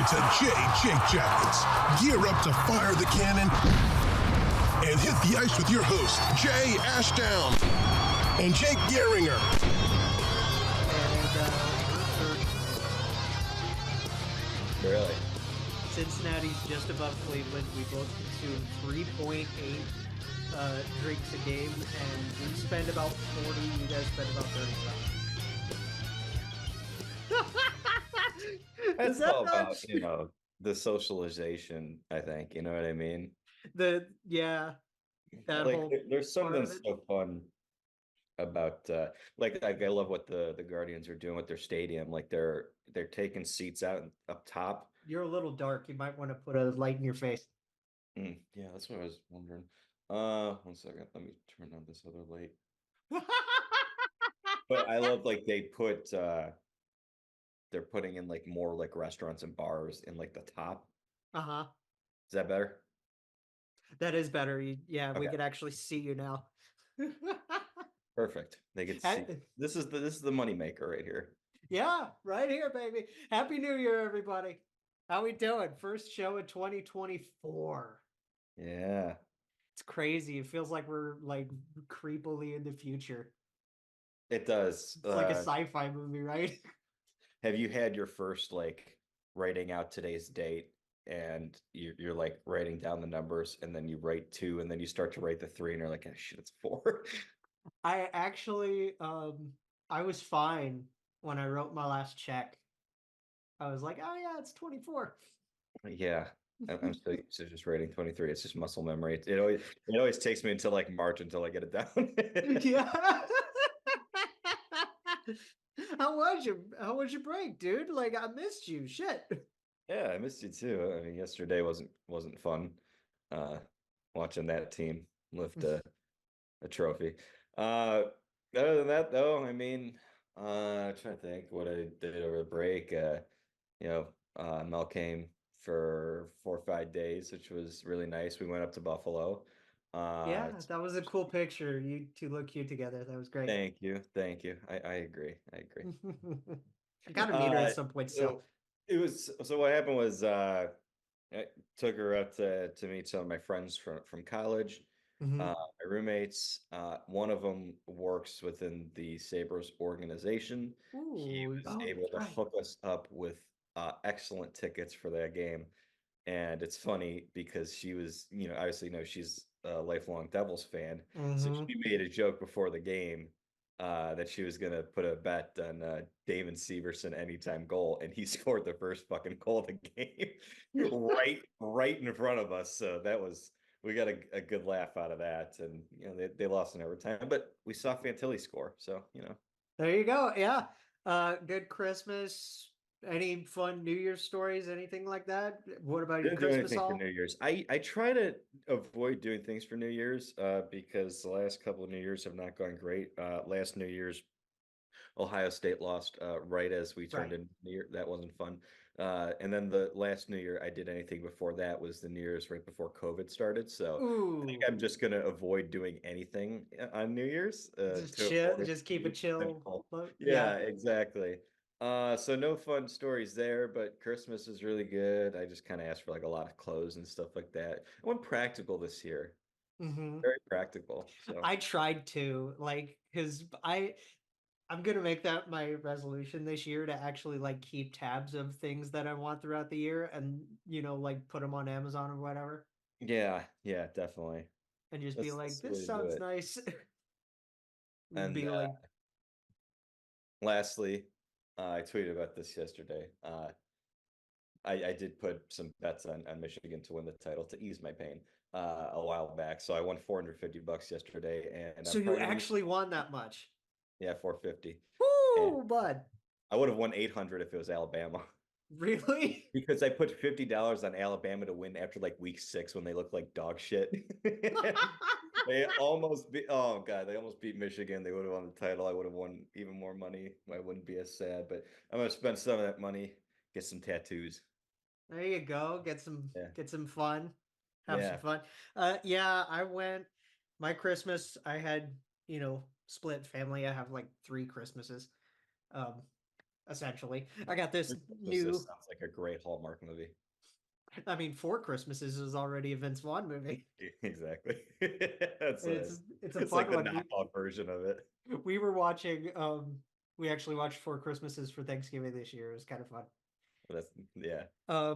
to Jake Jackets. Gear up to fire the cannon and hit the ice with your host, Jay Ashdown and Jake Gehringer. Really? Cincinnati's just above Cleveland. We both consume 3.8 drinks a game, and we spend about 40. You guys spend about 35. That's all about, the socialization, I think. You know what I mean? There's something so fun about I love what the Guardians are doing with their stadium. Like they're taking seats out up top. You're a little dark. You might want to put a light in your face. Yeah, that's what I was wondering. 1 second. Let me turn on this other light. But I love they're putting in more restaurants and bars in the top. Uh-huh. Is that better? That is better. Yeah, Okay. We could actually see you now. Perfect. They could see. This is the money maker right here. Yeah, right here, baby. Happy New Year, everybody. How we doing? First show of 2024. Yeah. It's crazy. It feels like we're creepily in the future. It does. It's like a sci-fi movie, right? Have you had your first writing out today's date and you're writing down the numbers and then you write 2 and then you start to write the 3 and you're like, oh, shit, it's 4. I actually I was fine when I wrote my last check. I was like, oh yeah, it's 24. Yeah. I'm still used to just writing 23. It's just muscle memory. It always takes me until March until I get it down. Yeah. How was your break, dude? I missed you. Shit. Yeah, I missed you too. I mean, yesterday wasn't fun. Watching that team lift a trophy. Other than that, though, I mean, I'm trying to think what I did over the break. Mel came for 4 or 5 days, which was really nice. We went up to Buffalo. Yeah, that was a cool picture. You two look cute together. That was great. Thank you. I agree. I gotta meet her at some point. So what happened was I took her out to meet some of my friends from college. My roommates. One of them works within the Sabres organization. He was able to hook us up with excellent tickets for that game. And it's funny because she was, obviously, she's a lifelong Devils fan. So she made a joke before the game that she was going to put a bet on Damon Severson anytime goal. And he scored the first fucking goal of the game right in front of us. So we got a good laugh out of that. And, they lost in overtime, but we saw Fantilli score. So, There you go. Yeah. Good Christmas. Any fun New Year's stories? Anything like that? What about your Christmas haul? For New Year's? I try to avoid doing things for New Year's because the last couple of New Year's have not gone great. Last New Year's, Ohio State lost right as we turned in New Year. That wasn't fun. And then the last New Year I did anything before that was the New Year's right before COVID started. So I think I'm just going to avoid doing anything on New Year's. Just chill. Just keep it chill. Yeah, exactly. So no fun stories there, but Christmas is really good. I just kind of asked for a lot of clothes and stuff like that. I went practical this year. Very practical. So. I tried to because I'm gonna make that my resolution this year to actually keep tabs of things that I want throughout the year and put them on Amazon or whatever. Yeah, definitely. And just be like, this sounds nice. And be lastly, I tweeted about this yesterday. I did put some bets on Michigan to win the title to ease my pain a while back. So I won $450 yesterday, and so you actually won that much? Yeah, $450. Woo, bud! I would have won $800 if it was Alabama. Really? Because I put $50 on Alabama to win after week 6 when they looked like dog shit. They almost beat. Oh god, they almost beat Michigan. They would have won the title. I would have won even more money. I wouldn't be as sad. But I'm gonna spend some of that money, get some tattoos. There you go. Get some fun. Have some fun. I went. My Christmas, I had split family. I have 3 Christmases. essentially. I got this This new. sounds like a great Hallmark movie. I mean, Four Christmases is already a Vince Vaughn movie. Exactly. It's a It's fun like the one. knockoff version of it. We were watching. We actually watched Four Christmases for Thanksgiving this year. It was kind of fun. Yeah.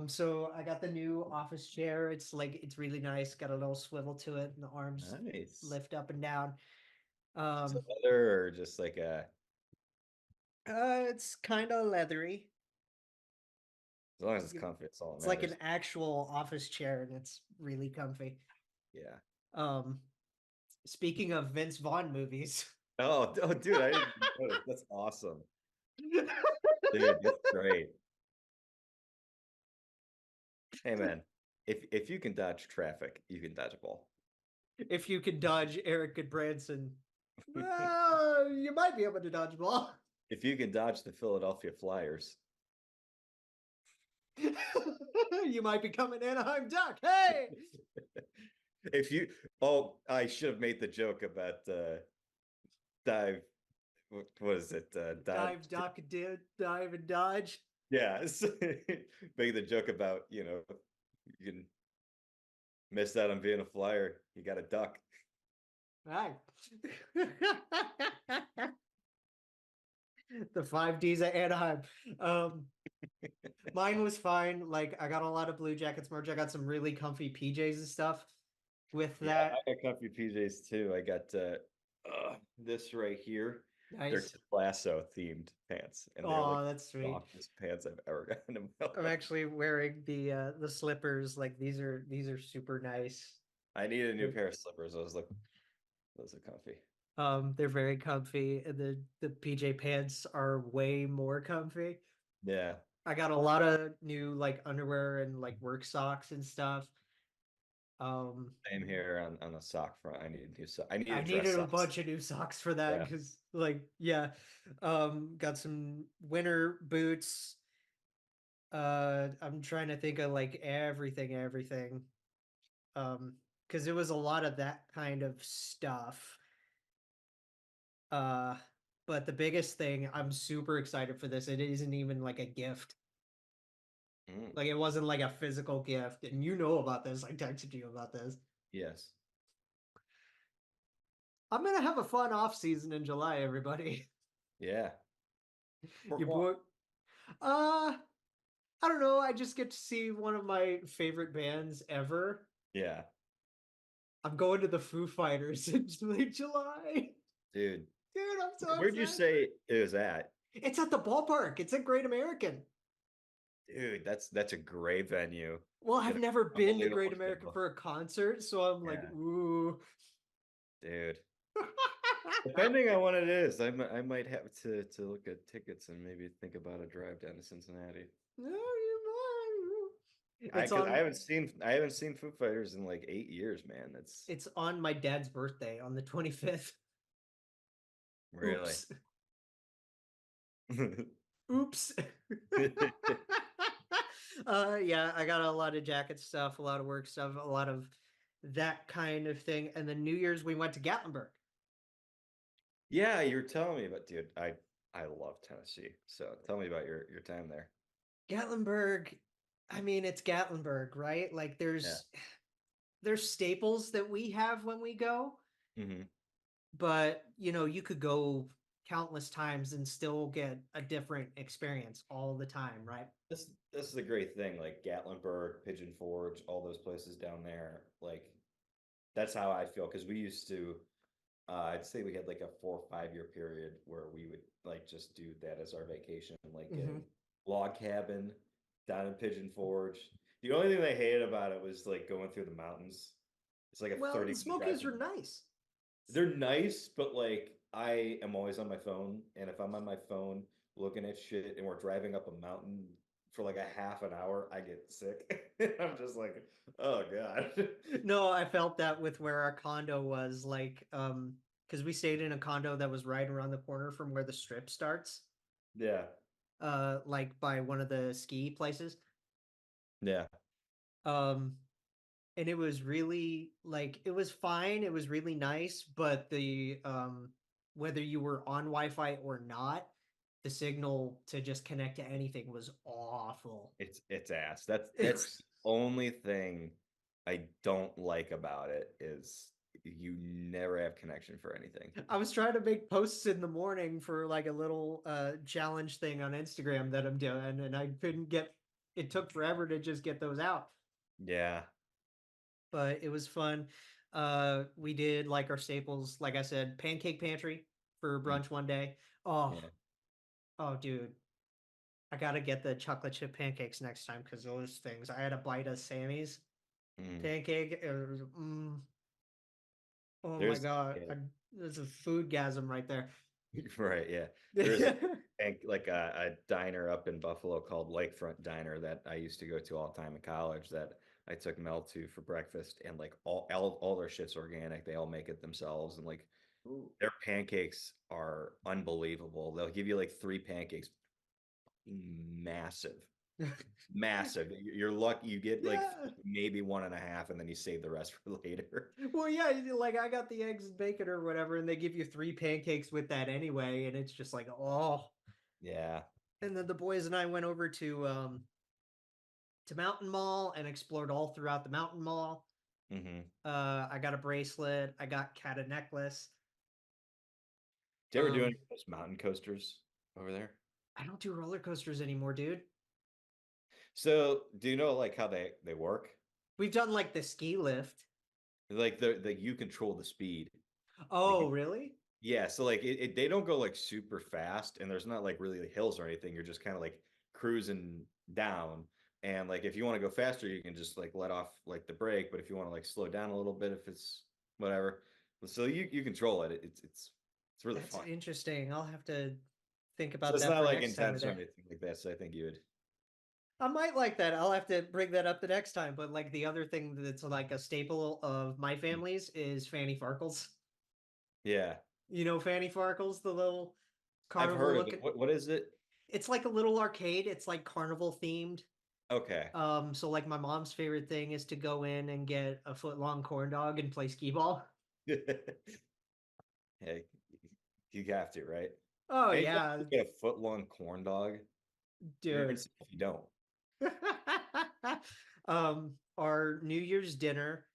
So I got the new office chair. It's really nice. Got a little swivel to it, and the arms Nice. lift up and down. Is it leather or just like a? It's kind of leathery. As long as it's comfy, it's all that It's like an matters. actual office chair, and it's really comfy. Yeah. Um, Speaking of Vince Vaughn movies, Oh, dude, I didn't notice. That's awesome. Dude, that's great. Hey man, if you can dodge traffic, you can dodge a ball. if you can dodge Eric Goodbranson, you might be able to dodge a ball. If you can dodge the Philadelphia Flyers, You might become an Anaheim Duck. Hey! if you I should have made the joke about dive. What is it? Dive, duck, dive, and dodge. Yeah, make the joke about you can miss out on being a Flyer. You got to duck. Right. The 5Ds at Anaheim. Mine was fine. Like I got a lot of Blue Jackets merch. I got some really comfy PJs and stuff with Yeah, that. I got comfy PJs too. I got this right here. They're Nice. Ted Lasso themed pants, and they're like Oh, that's the sweet. softest pants I've ever gotten in my I'm life. actually wearing the slippers. Like these are super nice. I need a new pair of slippers. I was like, those are comfy. They're very comfy, and the PJ pants are way more comfy. Yeah, I got a lot of new like underwear and like work socks and stuff. same here on the sock front. I need a new sock. I need I a dress needed a socks. bunch of new socks for that Yeah. because like yeah. Got some winter boots. I'm trying to think of like everything. Because it was a lot of that kind of stuff. Uh, but the biggest thing, I'm super excited for this. It isn't even like a gift. Mm, Like it wasn't like a physical gift, and you know about this. I texted you about this. yes. I'm gonna have a fun off season in July, everybody. Yeah. Your Pourquoi? boy, uh, I don't know. I just get to see one of my favorite bands ever. Yeah, I'm going to the Foo Fighters in late July. dude. Dude, I'm so Where'd you excited. say it was at? It's at the ballpark. It's at Great American. Dude, that's a great venue. Well, I've Get an never been to unbelievable Great American show. for a concert, so I'm like, Yeah, ooh. dude. Depending on what it is, I might have to look at tickets and maybe think about a drive down to Cincinnati. No, you might. I Cause I haven't seen Foo Fighters in like 8 years, man. That's It's on my dad's birthday on the 25th. really. Oops. Oops. Yeah, I got a lot of jacket stuff, a lot of work stuff, a lot of that kind of thing. And then New Year's we went to Gatlinburg. Yeah, you're telling me about, dude. I love Tennessee. So tell me about your time there. Gatlinburg, I mean, it's Gatlinburg, right? Like Yeah. there's staples that we have when we go, Hmm. but you could go countless times and still get a different experience all the time, right? This is a great thing, like Gatlinburg, Pigeon Forge, all those places down there. Like that's how I feel because we used to. I'd say we had like a 4 or 5 year period where we would like just do that as our vacation, like get Mhm. a log cabin down in Pigeon Forge. The only thing I hated about it was like going through the mountains. It's like a Well, 30 minute drive Smokies through are the mountains. nice. They're nice, but like I am always on my phone, and if I'm on my phone looking at shit and we're driving up a mountain for like a half an hour, I get sick. I'm just like, oh God. No, I felt that with where our condo was, like, because we stayed in a condo that was right around the corner from where the strip starts, Yeah. like by one of the ski places. Yeah. Um, and it was really like it was fine, it was really nice, but the whether you were on Wi-Fi or not, the signal to just connect to anything was awful. It's ass. That's the only thing I don't like about it is you never have connection for anything. I was trying to make posts in the morning for like a little challenge thing on Instagram that I'm doing, and I couldn't get. It took forever to just get those out. Yeah. But it was fun. We did like our staples, like I said, pancake pantry for brunch one day. Oh, Yeah. oh, dude, I gotta get the chocolate chip pancakes next time because those things. I had a bite of Sammy's pancake. It was, oh my There's god, yeah. there's a foodgasm right there. Right, yeah. There's like a diner up in Buffalo called Lakefront Diner that I used to go to all the time in college that I took Mel to for breakfast, and like all their shit's organic. They all make it themselves, and like Ooh. their pancakes are unbelievable. They'll give you like 3 pancakes, massive, massive. You're lucky you get like Yeah. maybe 1.5, and then you save the rest for later. Well, yeah, like I got the eggs and bacon or whatever, and they give you 3 pancakes with that anyway, and it's just like, oh. Yeah. And then the boys and I went over to Mountain Mall and explored all throughout the Mountain Mall. Mm-hmm. I got a bracelet. I got cat a necklace. Do you ever do any of those mountain coasters over there? I don't do roller coasters anymore, dude. So, do you know like how they work? We've done like the ski lift. Like the you control the speed. Oh, Like, really? yeah, so like they don't go like super fast, and there's not like really like hills or anything. You're just kind of like cruising down. And like if you want to go faster, you can just like let off like the brake. But if you want to like slow down a little bit, if it's whatever, so you control it. It's really That's fun. interesting. I'll have to think So about it's that not for like next time we're intense or there. anything like that. So I think you would. I might like that. I'll have to bring that up the next time. But like the other thing that's like a staple of my family's is Fanny Farkles. Yeah, You know Fanny Farkles, the little I've carnival heard of it. looking. What is it? It's like a little arcade. It's like carnival themed. Okay. So like my mom's favorite thing is to go in and get a foot long corn dog and play skee ball. Hey, you have to, right? Oh Anytime yeah, you get a foot long corn dog, you're dude. insane if you don't. Our New Year's dinner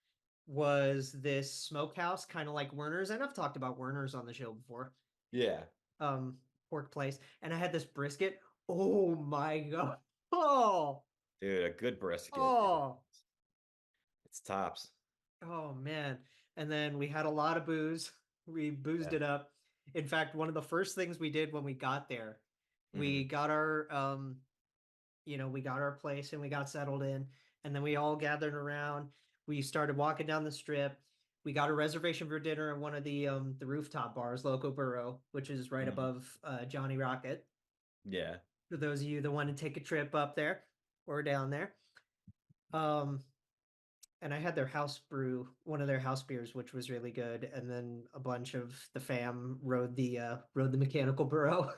was this smokehouse, kind of like Werner's, and I've talked about Werner's on the show before. Yeah. Um, pork place, and I had this brisket. Oh my god! Oh, Dude, a good brisket. oh, It's tops. oh man! And then we had a lot of booze. We boozed Yeah. it up. In fact, one of the first things we did when we got there, we Hmm. got our we got our place and we got settled in, and then we all gathered around. We started walking down the strip. We got a reservation for dinner at one of the rooftop bars, Loco Burrow, which is right Hmm. above Johnny Rocket. Yeah. For those of you that want to take a trip up there or down there. Um, and I had their house brew, one of their house beers, which was really good. And then a bunch of the fam rode the mechanical burro.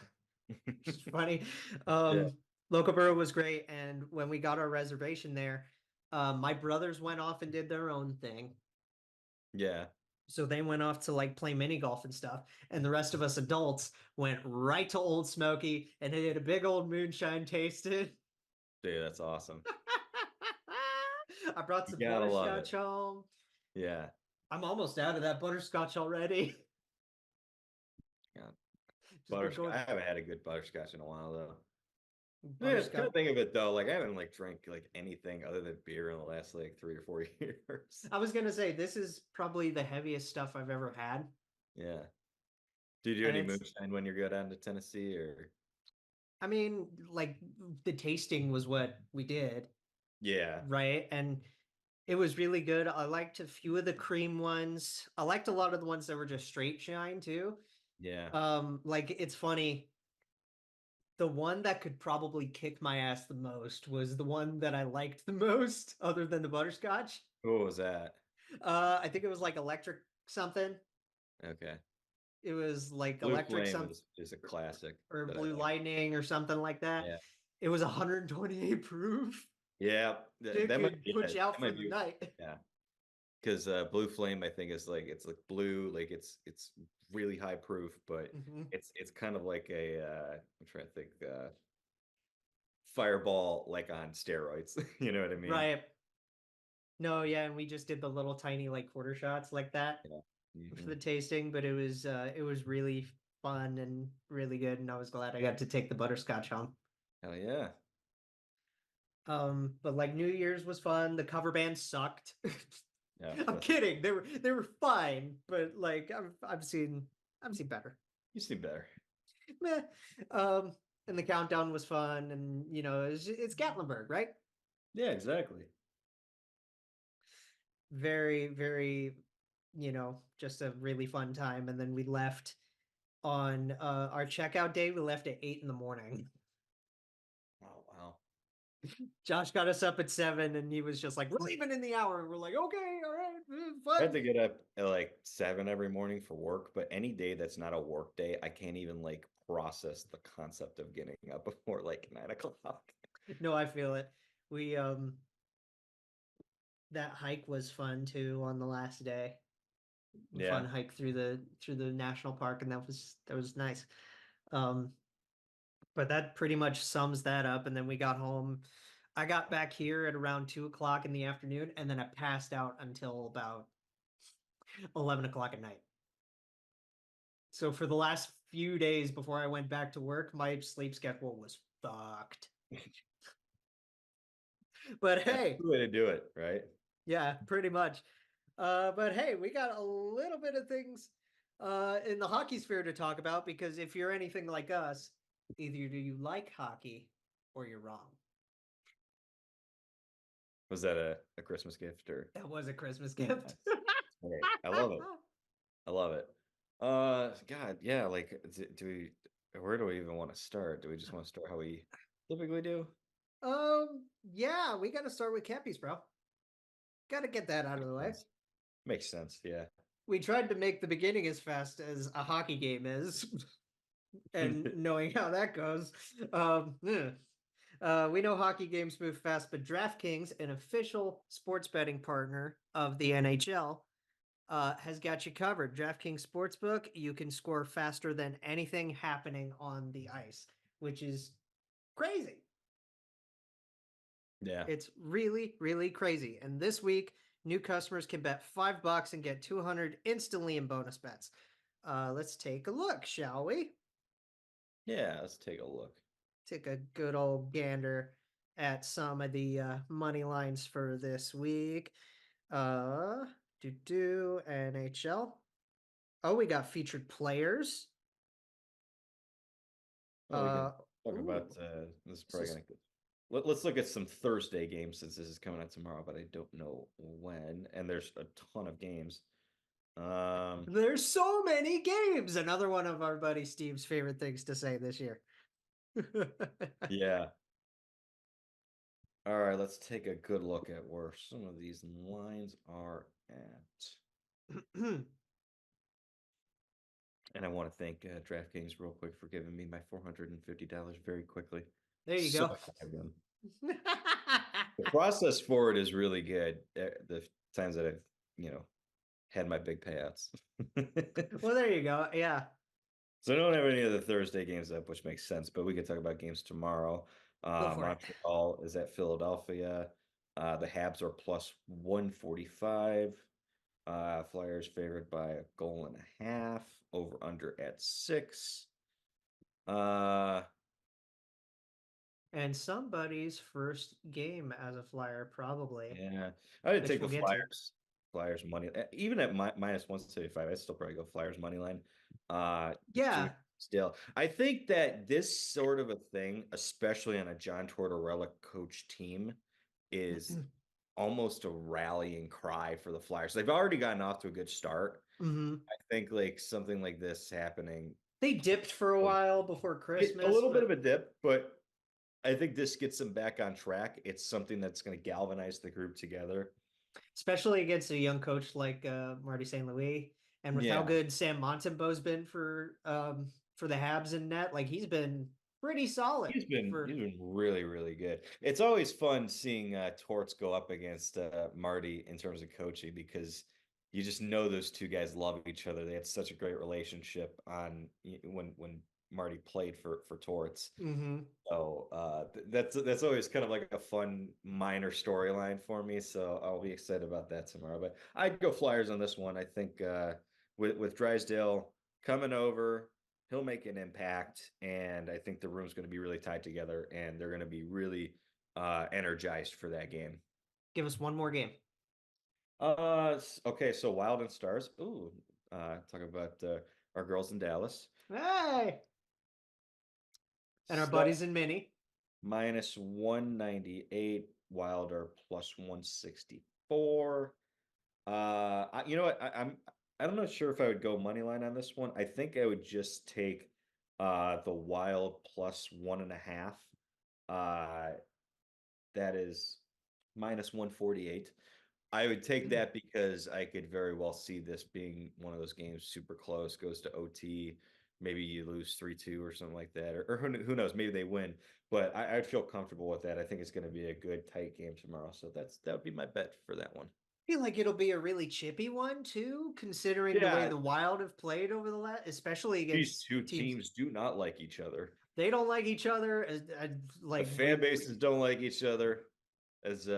It's funny. Yeah. Local Burrow was great, and when we got our reservation there, my brothers went off and did their own thing. Yeah. So they went off to like play mini golf and stuff, and the rest of us adults went right to Old Smoky and did a big old moonshine tasted. Dude, that's awesome. I brought You some gotta love it. butterscotch home. Yeah. I'm almost out of that butterscotch already. Yeah. Just been Butterscotch. going I haven't had a good butterscotch in a while though. Yeah, kind butterscotch. of think of it though. Like I haven't like drank like anything other than beer in the last like 3 or 4 years. I was gonna say this is probably the heaviest stuff I've ever had, Yeah. Do you do and any it's moonshine when you go down to Tennessee or? I mean, like the tasting was what we did, Yeah. right? And it was really good. I liked a few of the cream ones. I liked a lot of the ones that were just straight shine too. Yeah. Like it's funny. The one that could probably kick my ass the most was the one that I liked the most, other than the butterscotch. What was that? I think it was like electric something. Okay. It was like Blue electric Flame something is a classic or that I blue like. lightning or something like that. Yeah. It was 128 proof. Yeah. It That might could be put it. you out That for might the be night. yeah. Because Blue Flame, I think, is like it's like blue, like it's really high proof, but Mhm. it's kind of like a I'm trying to think fireball like on steroids. You know what I mean? Right. No, yeah, and we just did the little tiny like quarter shots like that Yeah. for Hmm. the tasting, but it was really fun and really good, and I was glad I got to take the butterscotch home. Hell yeah. But like New Year's was fun. The cover band sucked. Yeah. I'm kidding. They were fine, but like I've seen better. You seem better. Meh. Um, and the countdown was fun, and you know it's Gatlinburg, right? Yeah, exactly. Very very, you know, just a really fun time. And then we left on our checkout day. We left at 8 in the morning. Oh wow. Josh got us up at 7, and he was just like, "We're leaving in the hour." And we're like, "Okay, all right, I have fun." to get up at like 7 every morning for work, but any day that's not a work day, I can't even like process the concept of getting up before like 9 o'clock. No, I feel it. We That hike was fun too on the last day. Yeah. Fun hike through the national park, and that was nice. Um, but that pretty much sums that up. And then we got home. I got back here at around 2 o'clock in the afternoon, and then I passed out until about 11 o'clock at night. So for the last few days before I went back to work, my sleep schedule was fucked. But That's hey, the way to do it, right? yeah, pretty much. But hey, we got a little bit of things in the hockey sphere to talk about, because if you're anything like us, either do you like hockey or you're wrong. Was that a Christmas gift or That was a Christmas gift. nice. Great. I love it. I love it. God, yeah, like do we where do we even want to start? Do we just want to start how we typically do? Yeah, we got to start with Keppies, bro. Got to get that out of the Makes way. sense. Makes sense, yeah. We tried to make the beginning as fast as a hockey game is, and knowing how that goes. Yeah. We know hockey games move fast, but DraftKings, an official sports betting partner of the NHL, has got you covered. DraftKings Sportsbook, you can score faster than anything happening on the ice, which is crazy. Yeah. It's really, really crazy. And this week, new customers can bet $5 and get 200 instantly in bonus bets. Let's take a look, shall we? Yeah, let's take a look. Take a good old gander at some of the money lines for this week. Do NHL. Oh, we got featured players. Well, we can talk Ooh, about this is this probably is gonna let's look at some Thursday games since this is coming out tomorrow, but I don't know when. And there's a ton of games. Um, There's so many games. Another one of our buddy Steve's favorite things to say this year. yeah. All right, let's take a good look at where some of these lines are at. And I want to thank DraftKings real quick for giving me my $450 very quickly. There you So go. excited of them. The process for it is really good. The times that I've, had my big payouts. Well, there you go. Yeah. So I don't have any of the Thursday games up, which makes sense, but we can talk about games tomorrow. Go for it. Montreal is at Philadelphia. The Habs are plus 145. Flyers favored by a goal and a half. Over under at 6. Uh, And somebody's first game as a Flyer, probably, yeah, I did which take the we'll get to. Flyers money, even at minus 175. I'd still probably go Flyers money line. Yeah. Jamie Drysdale. I think that this sort of a thing, especially on a John Tortorella coach team, is almost a rallying cry for the Flyers. They've already gotten off to a good start. Hmm. I think like something like this happening, They dipped for a while before a Christmas, little bit of but a dip, but I think this gets them back on track. It's something that's going to galvanize the group together. especially against a young coach like Marty St. Louis, and with how Yeah, good Sam Montembeau's been for the Habs in net, like he's been pretty solid he's for. been really really good. It's always fun seeing Torts go up against Marty in terms of coaching because you just know those two guys love each other. They had such a great relationship when Marty played for Torts. Mm-hmm. So that's always kind of like a fun minor storyline for me. So I'll be excited about that tomorrow. But I'd go Flyers on this one. I think with Drysdale coming over, he'll make an impact, and I think the room's going to be really tied together, and they're going to be really energized for that game. Give us one more game. Okay, so Wild and Stars. Ooh, talk about our girls in Dallas. Hey! And our Stars buddies in Mini. minus 198, Wilder plus 164. You know what? I'm not sure if I would go money line on this one. I think I would just take the Wild plus 1.5. That is minus 148. I would take that because I could very well see this being one of those games super close, goes to OT. Maybe you lose 3-2 or something like that, or who knows? Maybe they win. But I'd feel comfortable with that. I think it's going to be a good tight game tomorrow. So that would be my bet for that one. I feel like it'll be a really chippy one too, considering the way the Wild have played over the last, especially These against two teams do not like each other. They don't like each other. The fan bases don't like each other, as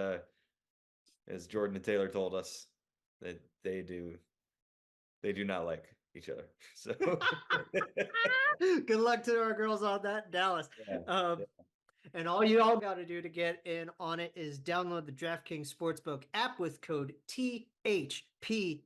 Jordan and Taylor told us that they do not like each other. So good luck to our girls on that, Dallas. Yeah. And all you all got to do to get in on it is download the DraftKings Sportsbook app with code THPN.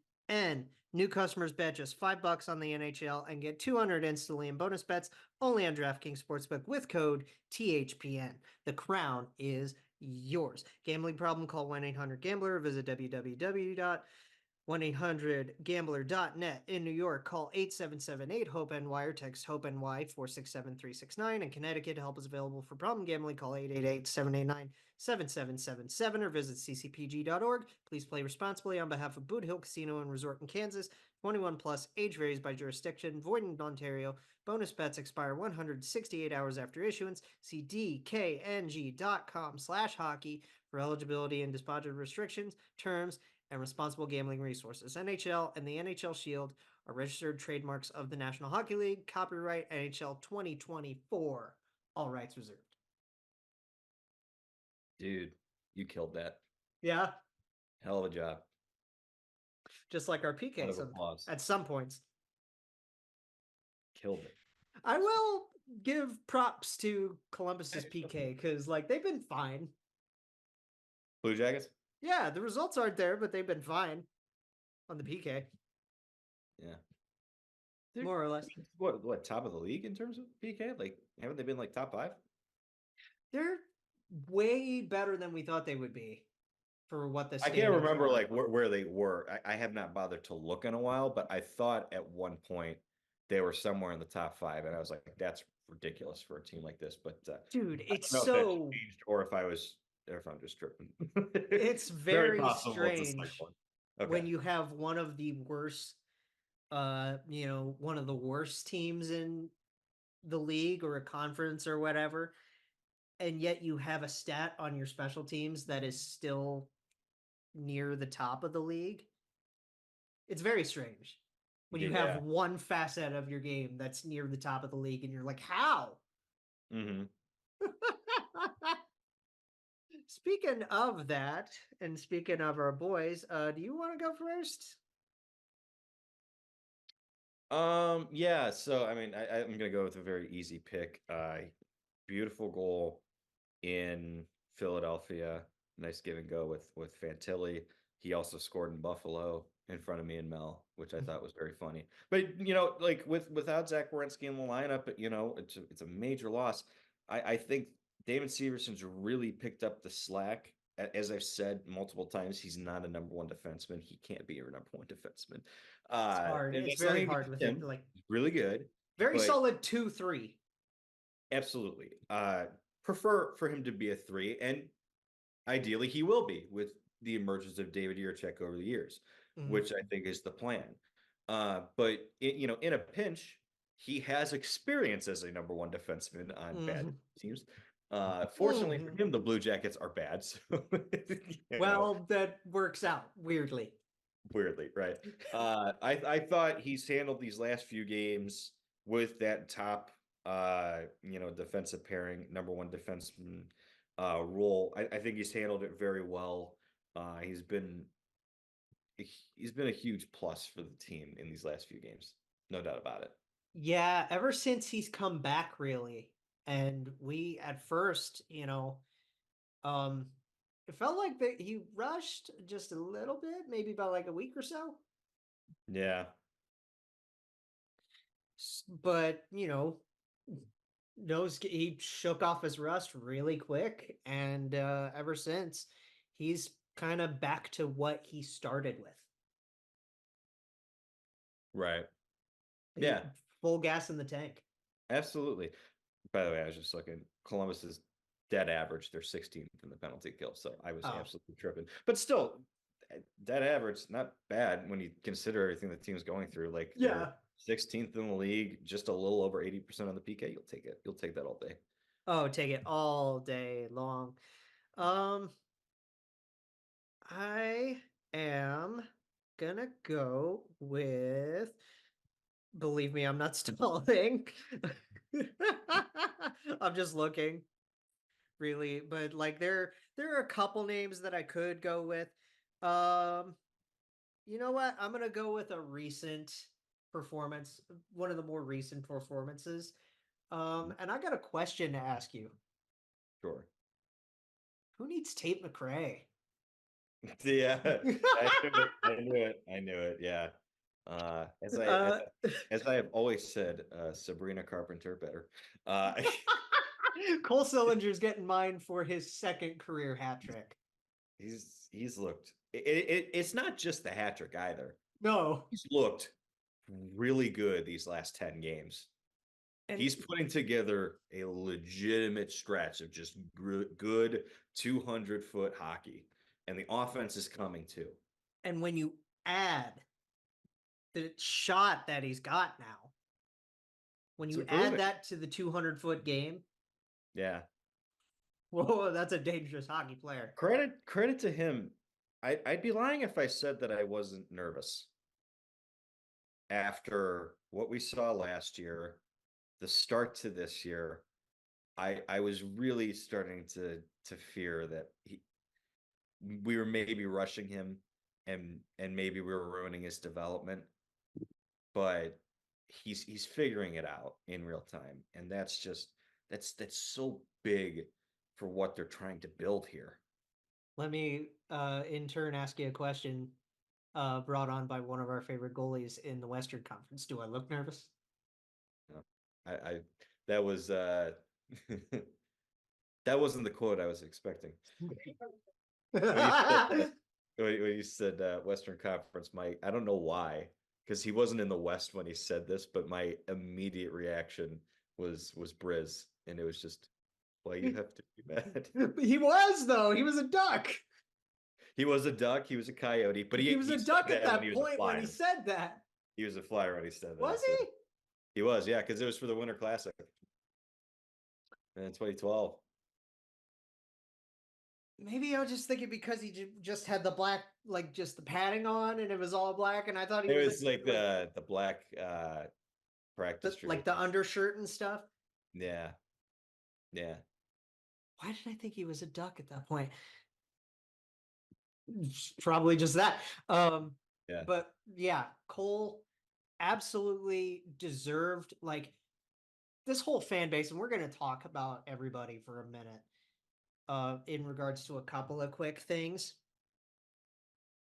New customers bet just $5 on the NHL and get 200 instantly in bonus bets only on DraftKings Sportsbook with code THPN. The crown is yours. Gambling problem? Call 1-800-GAMBLER or visit www.1800gambler.net. In New York, call 877-8-HOPE-NY or text HOPE-NY 467-369. In Connecticut, help is available for problem gambling. Call 888-789-7777 or visit ccpg.org. Please play responsibly on behalf of Boot Hill Casino and Resort in Kansas. 21 plus, age varies by jurisdiction, void in Ontario. Bonus bets expire 168 hours after issuance. See dkng.com/hockey for eligibility and deposit restrictions, terms, and responsible gambling resources. NHL and the NHL Shield are registered trademarks of the National Hockey League. Copyright NHL 2024. All rights reserved. Dude, you killed that. Yeah. Hell of a job. Just like our PK at some points. Killed it. I will give props to Columbus's PK because they've been fine. Blue Jackets? Yeah, the results aren't there, but they've been fine on the PK. Yeah. More or less. What, top of the league in terms of PK? Haven't they been top 5? They're way better than we thought they would be for what the I can't remember where they were. I have not bothered to look in a while, but I thought at one point they were somewhere in the top 5, and I was like, that's ridiculous for a team like this. But dude, it's I don't know if that changed or if I'm just tripping. It's very strange when you have one of the worst, one of the worst teams in the league or a conference or whatever, and yet you have a stat on your special teams that is still near the top of the league. It's very strange when you have one facet of your game that's near the top of the league and you're like, how? Mm-hmm. Speaking of that, and speaking of our boys, do you want to go first? Yeah. So, I mean, I'm going to go with a very easy pick. Beautiful goal in Philadelphia. Nice give and go with Fantilli. He also scored in Buffalo in front of me and Mel, which I thought was very funny. But, without Zach Werenski in the lineup, it's a major loss. I think David Severson's really picked up the slack. As I've said multiple times, he's not a number 1 defenseman. He can't be your number 1 defenseman. It's hard. It's very hard with him. Really good. Very solid 2-3. Absolutely. Prefer for him to be a 3, and ideally he will be with the emergence of David Jiricek over the years, which I think is the plan. But in a pinch, he has experience as a number 1 defenseman on bad teams. Fortunately for him, the Blue Jackets are bad. So well, that works out weirdly. weirdly, right? I thought he's handled these last few games with that top, defensive pairing, number one defenseman role. I think he's handled it very well. He's been a huge plus for the team in these last few games, no doubt about it. Yeah, ever since he's come back, really. And we at first, um, it felt like that he rushed just a little bit, maybe about like a week or so. Yeah, But he shook off his rust really quick, and ever since, he's kind of back to what he started with. right. Yeah, Full gas in the tank. absolutely. By the way, I was just looking. Columbus is dead average. They're 16th in the penalty kill, so I was absolutely tripping. But still, dead average, not bad when you consider everything the team's going through. Like, Yeah. 16th in the league, just a little over 80% on the PK. You'll take it. You'll take that all day. Oh, take it all day long. I am gonna go with. Believe me, I'm not stalling. I'm just looking, really, but like there are a couple names that I could go with. You know what? I'm gonna go with a recent performance, one of the more recent performances. And I got a question to ask you. Sure. Who needs Tate McRae? Yeah, I knew it. Yeah. As I have always said, Sabrina Carpenter better. Cole Sillinger's getting mine for his second career hat trick. He's looked. It's not just the hat trick either. No, He's looked really good these last 10 games. and He's putting together a legitimate stretch of just good 200-foot hockey, and the offense is coming too. and when you add the shot that he's got now, when you add that to the 200-foot game, yeah, whoa, that's a dangerous hockey player. Credit to him. I'd be lying if I said that I wasn't nervous after what we saw last year, the start to this year. I was really starting to fear that we were maybe rushing him and maybe we were ruining his development. But he's figuring it out in real time, and that's so big for what they're trying to build here. Let me in turn ask you a question brought on by one of our favorite goalies in the Western Conference. Do I look nervous? No. I that was that wasn't the quote I was expecting. When you said Western Conference, I don't know why, because he wasn't in the West when he said this, but my immediate reaction was Briz, and it was just, why you have to be mad. He was, though. He was a Duck. He was a Duck. He was a Coyote, but he was a Duck at that point when he said that. He was a Flyer when he said that. Was he? He was, yeah, because it was for the Winter Classic in 2012. Maybe I was just thinking because he just had the black, like just the padding on, and it was all black, and I thought it was like the black practice, like the undershirt and stuff. Yeah, yeah. Why did I think he was a Duck at that point? Probably just that. Yeah. But yeah, Cole absolutely deserved, like, this whole fan base, and we're going to talk about everybody for a minute in regards to a couple of quick things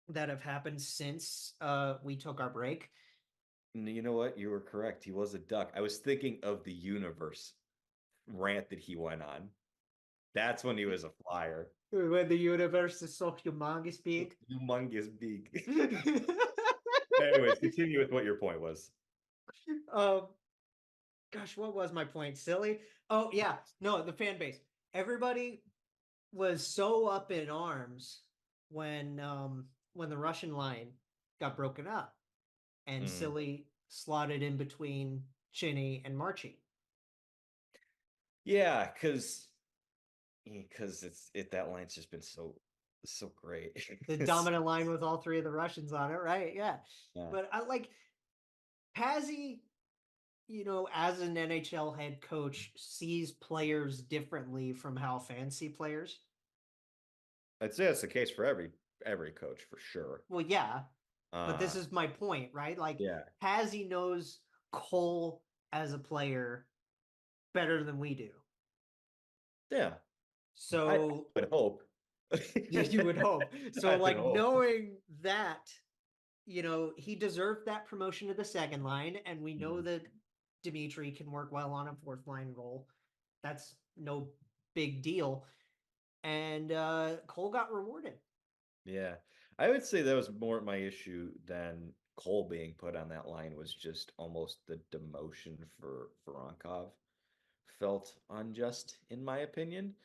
that have happened since we took our break. You know what? You were correct. He was a Duck. I was thinking of the universe rant that he went on. That's when he was a Flyer. When the universe is so humongous big. Humongous big. Anyways, continue with what your point was. Gosh, what was my point? Silly? Oh, yeah. No, the fan base. Everybody was so up in arms when the Russian line got broken up and Silly slotted in between Chinny and Marchie. Yeah, because that line's just been so great. The dominant line with all three of the Russians on it, right? Yeah. Yeah. But I like Pazzi, as an NHL head coach, sees players differently from how fans see players. I'd say that's the case for every coach for sure. Well, yeah, but this Uh, is my point, right? Like, yeah, Pazzi knows Cole as a player better than we do. yeah. I So would hope. you would hope. So, I would like, hope. knowing that, he deserved that promotion to the second line, and we know Mhm. that Dimitri can work well on a fourth line role. That's no big deal. And Cole got rewarded. Yeah, I would say that was more my issue than Cole being put on that line was just almost the demotion for Voronkov felt unjust in my opinion.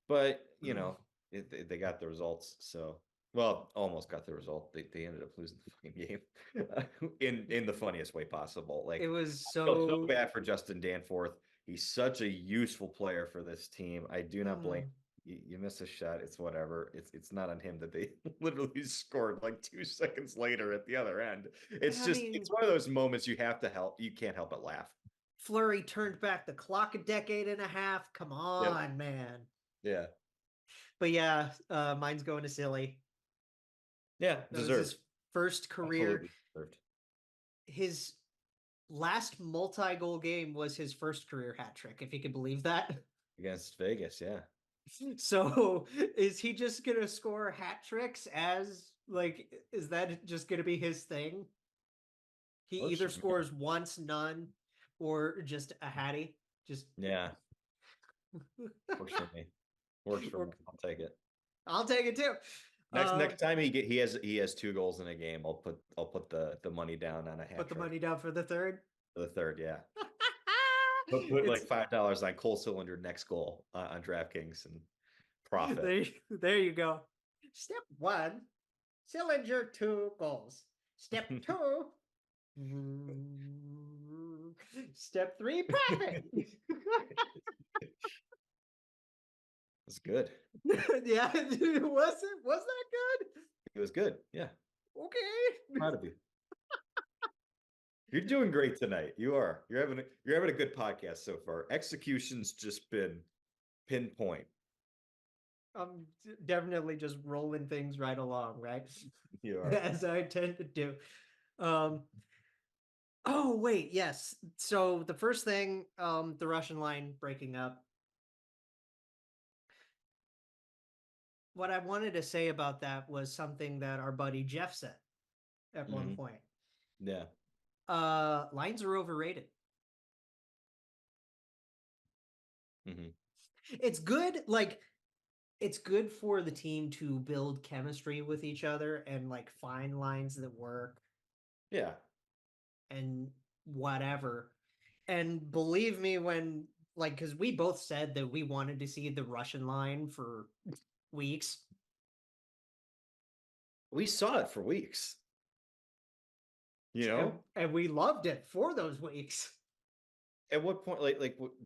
But they got the results, so well, almost got the result. They ended up losing the fucking game in the funniest way possible. It Like was I feel so so. bad for Justin Danforth. He's such a useful player for this team. I do not blame you miss a shot. It's whatever. It's not on him that they literally scored like 2 seconds later at the other end. It's I just mean, it's one of those moments you have to help. You can't help but laugh. Fleury turned back the clock a decade and a half. Come Yep. on, man. Yeah. But yeah, mine's going to Silly. Yeah. That was Deserved. his first career. Absolutely deserved. His last multi-goal game was his first career hat trick, if you can believe that. Against Vegas, yeah. So is he just gonna score hat tricks is that just gonna be his thing? He either scores once, none, or just a hattie. Just Yeah. Works for me. Works for me. I'll take it. I'll take it too. Next time he has 2 goals in a game, I'll put the money down on a hat Put the trick money down for the third. for the third, yeah. Put like $5 on Cole Cylinder next goal on DraftKings and profit. There you go. Step 1, Sillinger 2 goals. Step 2, step 3, profit. It's good. Yeah, was that good? It was good. Yeah. Okay. Proud of you. You're doing great tonight. You are. You're having a good podcast so far. Execution's just been pinpoint. I'm definitely just rolling things right along, right? You are. As I tend to do. Oh wait, yes. So the first thing, the Russian line breaking up. What I wanted to say about that was something that our buddy Jeff said at one point. Yeah. Lines are overrated. It's good, it's good for the team to build chemistry with each other and find lines that work. Yeah. And whatever. And believe me when because we both said that we wanted to see the Russian line for weeks. We saw it for weeks. And we loved it for those weeks. At what point,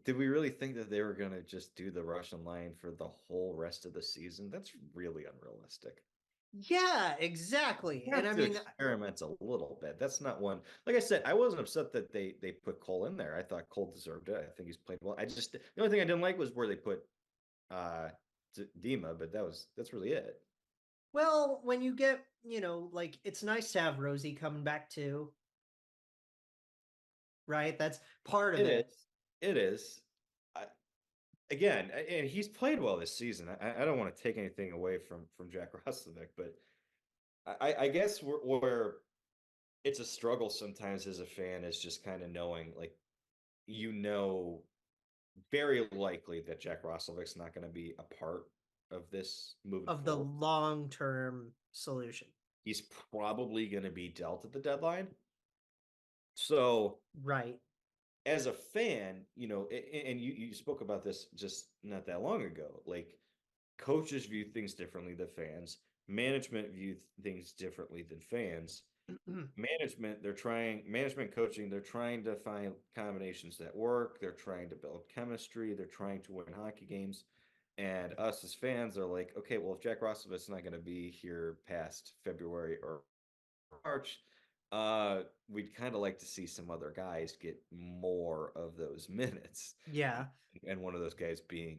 did we really think that they were going to just do the Russian line for the whole rest of the season? That's really unrealistic. Yeah, exactly. And I mean, experiment a little bit. That's not one. Like I said, I wasn't upset that they put Cole in there. I thought Cole deserved it. I think he's played well. The only thing I didn't like was where they put Dima, but that's really it. Well, when you get, it's nice to have Rosie coming back too. Right? That's part of it. It is. Again, and he's played well this season. I don't want to take anything away from Jack Roslovic, but I guess where it's a struggle sometimes as a fan is just kind of knowing, very likely that Jack Roslovic's not going to be a part of this moving of forward. The long-term solution. He's probably going to be dealt at the deadline. So, right. As a fan, and you spoke about this just not that long ago, coaches view things differently than fans. Management view things differently than fans. Management coaching, they're trying to find combinations that work. They're trying to build chemistry. They're trying to win hockey games. And us as fans are like, okay, well, if Jack Rostovic's not going to be here past February or March, we'd kind of like to see some other guys get more of those minutes. Yeah. And one of those guys being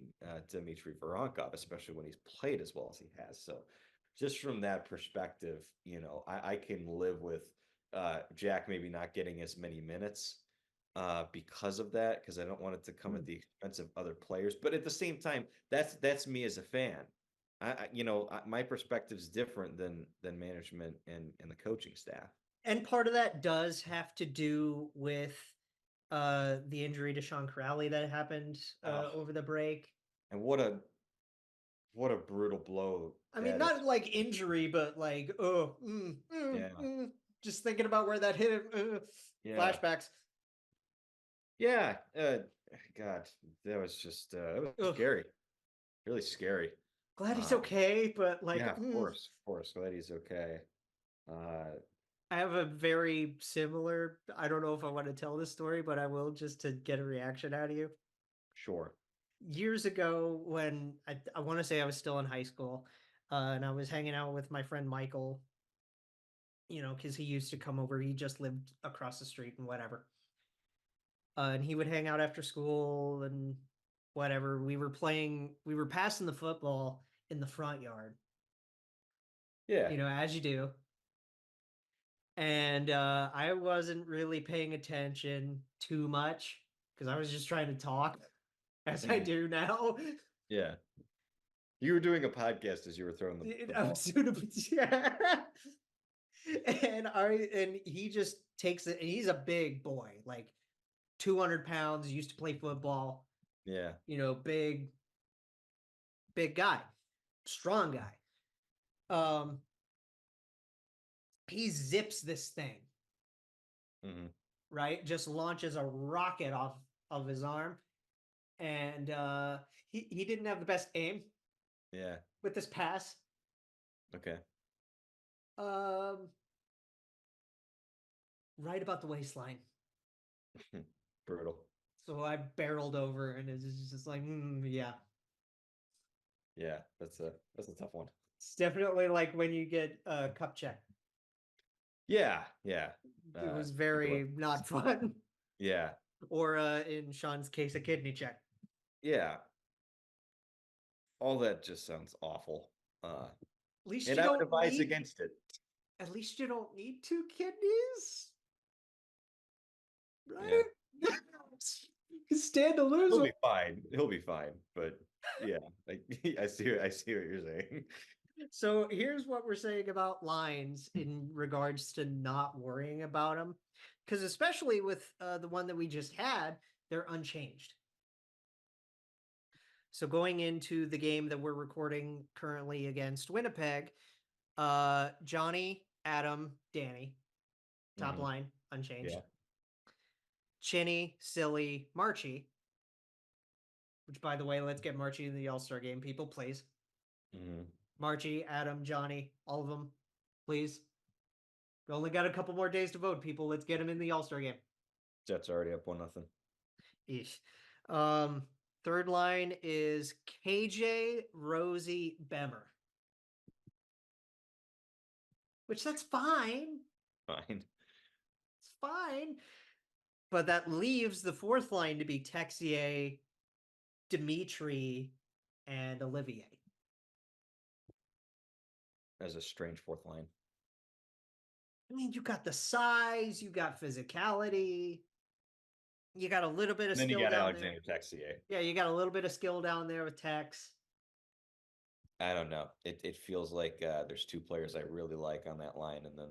Dmitry Voronkov, especially when he's played as well as he has. So just from that perspective, I can live with Jack maybe not getting as many minutes because of that, because I don't want it to come at the expense of other players. But at the same time, that's me as a fan. My perspective is different than management and the coaching staff. And part of that does have to do with the injury to Sean Crowley that happened over the break. And what a brutal blow. I mean, not like injury, but like, just thinking about where that hit him. Flashbacks. Yeah. God, that was just it was scary. Really scary. Glad he's okay, but like, yeah, of course. Glad he's okay. I have a very similar, I don't know if I want to tell this story, but I will just to get a reaction out of you. Sure. Years ago, when I want to say I was still in high school, and I was hanging out with my friend Michael, because he used to come over. He just lived across the street and whatever. And he would hang out after school and whatever. We were passing the football in the front yard. Yeah. As you do. And I wasn't really paying attention too much because I was just trying to talk as I do now. Yeah. You were doing a podcast as you were throwing the ball. Yeah. And he just takes it. And he's a big boy, like 200 pounds, used to play football. Yeah. Big guy, strong guy. He zips this thing, right? Just launches a rocket off of his arm. And he didn't have the best aim. Yeah. With this pass. Okay. Right about the waistline. Brutal. So I barreled over, and it's just like, yeah. Yeah, that's a tough one. It's definitely like when you get a cup check. Yeah. It was very not fun. Yeah. Or in Sean's case, a kidney check. Yeah. All that just sounds awful. At least and I would advise against it. At least you don't need 2 kidneys. Right? Yeah. Stand to lose. He'll be fine. But yeah, I see what you're saying. So here's what we're saying about lines in regards to not worrying about them. Because especially with the one that we just had, they're unchanged. So going into the game that we're recording currently against Winnipeg, Johnny, Adam, Danny, top line, unchanged. Yeah. Chinny, Silly, Marchie, which, by the way, let's get Marchie in the All-Star game, people, please. Marchie, Adam, Johnny, all of them, please. We only got a couple more days to vote, people. Let's get him in the All-Star game. Jets already up 1-0. Eesh. Third line is KJ, Rosie, Bemmer. Which, that's fine. Fine. It's fine. But that leaves the fourth line to be Texier, Dimitri, and Olivier. As a strange fourth line. I mean, you got the size, you got physicality, you got a little bit of skill. Then you got Alexander Texier. Yeah, you got a little bit of skill down there with Tex. I don't know. It feels like there's 2 players I really like on that line, and then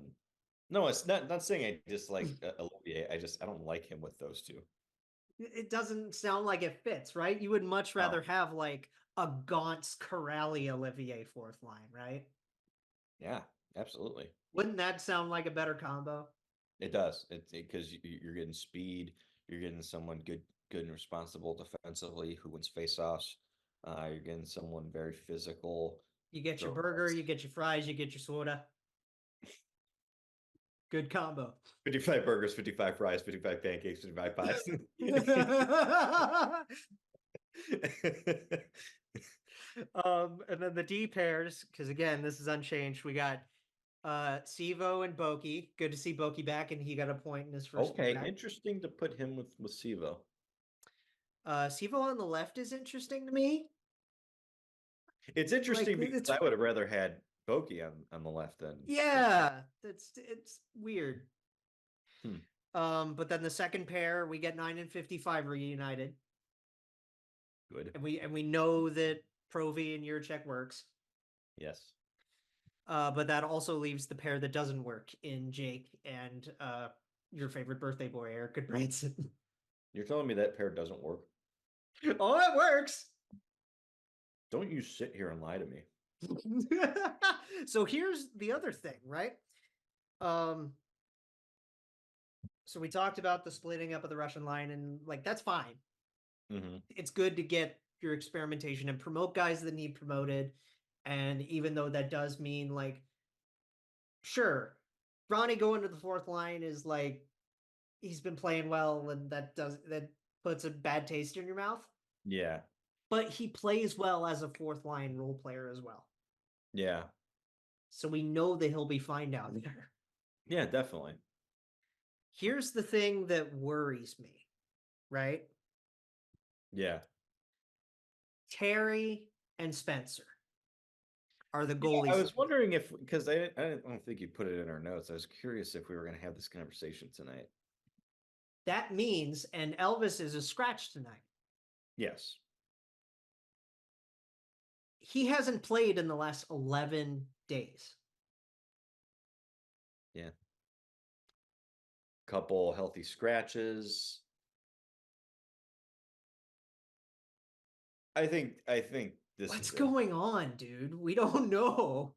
no, it's not saying I dislike Olivier. I don't like him with those 2. It doesn't sound like it fits, right? You would much rather have like a Gaunt's Corrali Olivier fourth line, right? Yeah, absolutely. Wouldn't that sound like a better combo? It does. Because you're getting speed, you're getting someone good and responsible defensively who wins faceoffs. You're getting someone very physical. You get your burger, you get your fries, you get your soda. Good combo. 55 burgers, 55 fries, 55 pancakes, 55 pies. And then the D pairs, because again, this is unchanged. We got Sivo and Boki. Good to see Boki back, and he got a point in his first game Okay, back. interesting to put him with Sivo. Sivo on the left is interesting to me. It's interesting Like, because I would have rather had Boki on the left than yeah, it's weird. Hmm. But then the second pair, we get 9 and 55 reunited, Good. and we know that Provi and Yurchek works. Yes. But that also leaves the pair that doesn't work in Jake and your favorite birthday boy, Eric Goodbranson. You're telling me that pair doesn't work? Oh, it works. Don't you sit here and lie to me. So here's the other thing, right? So we talked about the splitting up of the Russian line, and like that's fine. Mm-hmm. It's good to get your experimentation and promote guys that need promoted. And even though that does mean like, sure, Ronnie going to the fourth line is like he's been playing well, and that puts a bad taste in your mouth. Yeah. But he plays well as a fourth line role player as well. Yeah. So we know that he'll be fine down there. Yeah, definitely. Here's the thing that worries me, right? Yeah. Terry and Spencer are the goalies. Yeah, I was wondering if, because I don't think you put it in our notes. I was curious if we were going to have this conversation tonight. That means, and Elvis is a scratch tonight. Yes. He hasn't played in the last 11 days. Yeah. Couple healthy scratches. I think this What's is going on, dude? We don't know.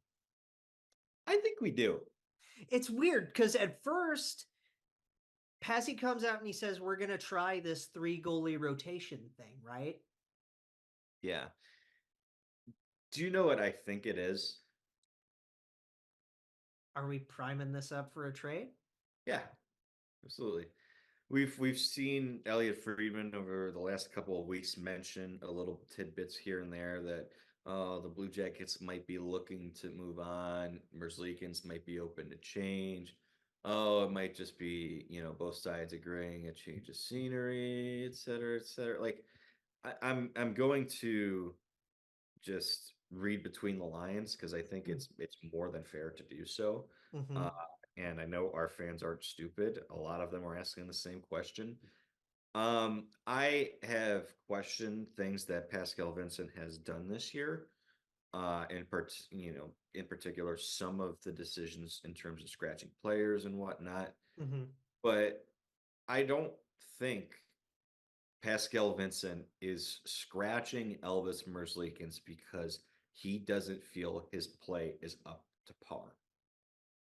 I think we do. It's weird because at first, Passy comes out and he says, we're going to try this 3 goalie rotation thing, right? Yeah. Do you know what I think it is? Are we priming this up for a trade? Yeah, absolutely. We've seen Elliot Friedman over the last couple of weeks mention a little tidbits here and there that the Blue Jackets might be looking to move on. Merzlikins might be open to change. Oh, it might just be, both sides agreeing a change of scenery, et cetera, et cetera. Like I'm going to just read between the lines because I think it's more than fair to do so. Mm-hmm. And I know our fans aren't stupid. A lot of them are asking the same question. I have questioned things that Pascal Vincent has done this year. In particular, some of the decisions in terms of scratching players and whatnot. Mm-hmm. But I don't think Pascal Vincent is scratching Elvis Merzlikins because he doesn't feel his play is up to par.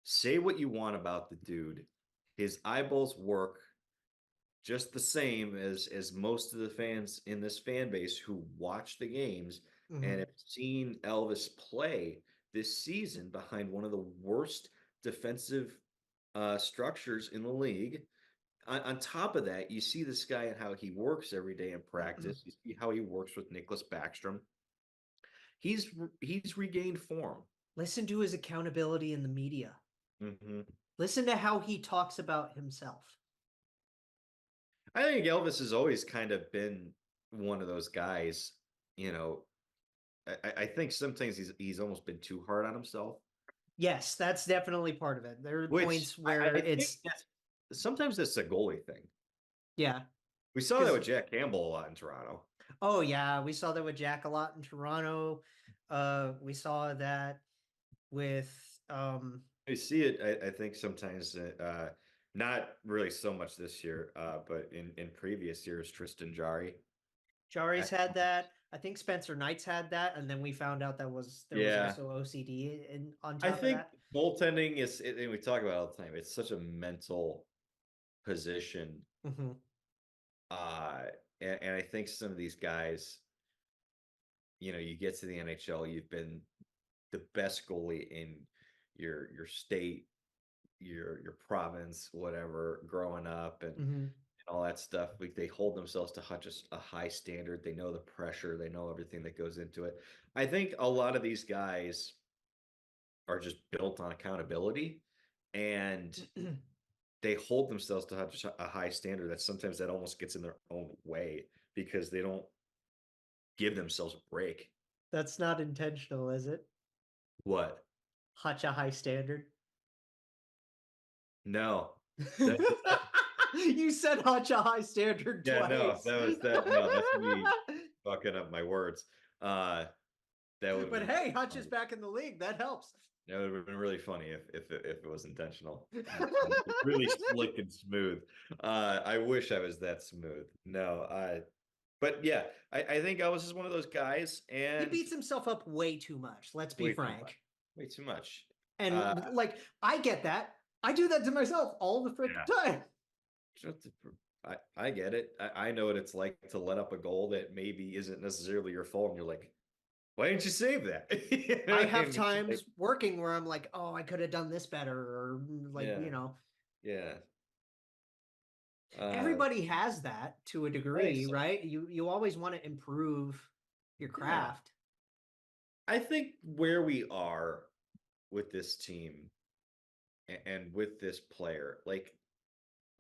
Say what you want about the dude. His eyeballs work just the same as most of the fans in this fan base who watch the games and have seen Elvis play this season behind one of the worst defensive structures in the league. On top of that, you see this guy and how he works every day in practice. You see how he works with Nicholas Backstrom. He's regained form. Listen to his accountability in the media. Mm-hmm. Listen to how he talks about himself. I think Elvis has always kind of been one of those guys. I think sometimes he's almost been too hard on himself. Yes, that's definitely part of it. There are points where sometimes it's a goalie thing. Yeah. We saw that with Jack Campbell a lot in Toronto. Oh yeah, we saw that with Jack a lot in Toronto. We saw that with We see it, I think sometimes not really so much this year, but in previous years, Tristan Jarry. Jari's had that. I think Spencer Knight's had that, and then we found out there was also OCD on top of that. Goaltending and we talk about it all the time. It's such a mental position. Mm-hmm. And I think some of these guys, you get to the NHL, you've been the best goalie in your state, your province, whatever, growing up, and all that stuff. Like they hold themselves to a high standard. They know the pressure. They know everything that goes into it. I think a lot of these guys are just built on accountability, and they hold themselves to such a high standard that sometimes that almost gets in their own way because they don't give themselves a break. That's not intentional, is it? What? Such a high standard. No. That's You said such a high standard yeah, twice. no, no, that's me fucking up my words. That would But be hey, Hutch is back in the league. That helps. that would have been really funny if it was intentional. Really slick and smooth. I wish I was that smooth. No, but yeah, I think I was just one of those guys, He and beats himself up way too much. Let's be way too frank. much. Way too much. And like, I get that. I do that to myself all the freaking time. I get it. I know what it's like to let up a goal that maybe isn't necessarily your fault, and you're like, why didn't you save that? You know I what have mean? times Like, working where I'm like, oh, I could have done this better, or like, yeah, you know, yeah. everybody has that to a degree, So, right? You always want to improve your yeah. craft. I think where we are with this team and with this player, like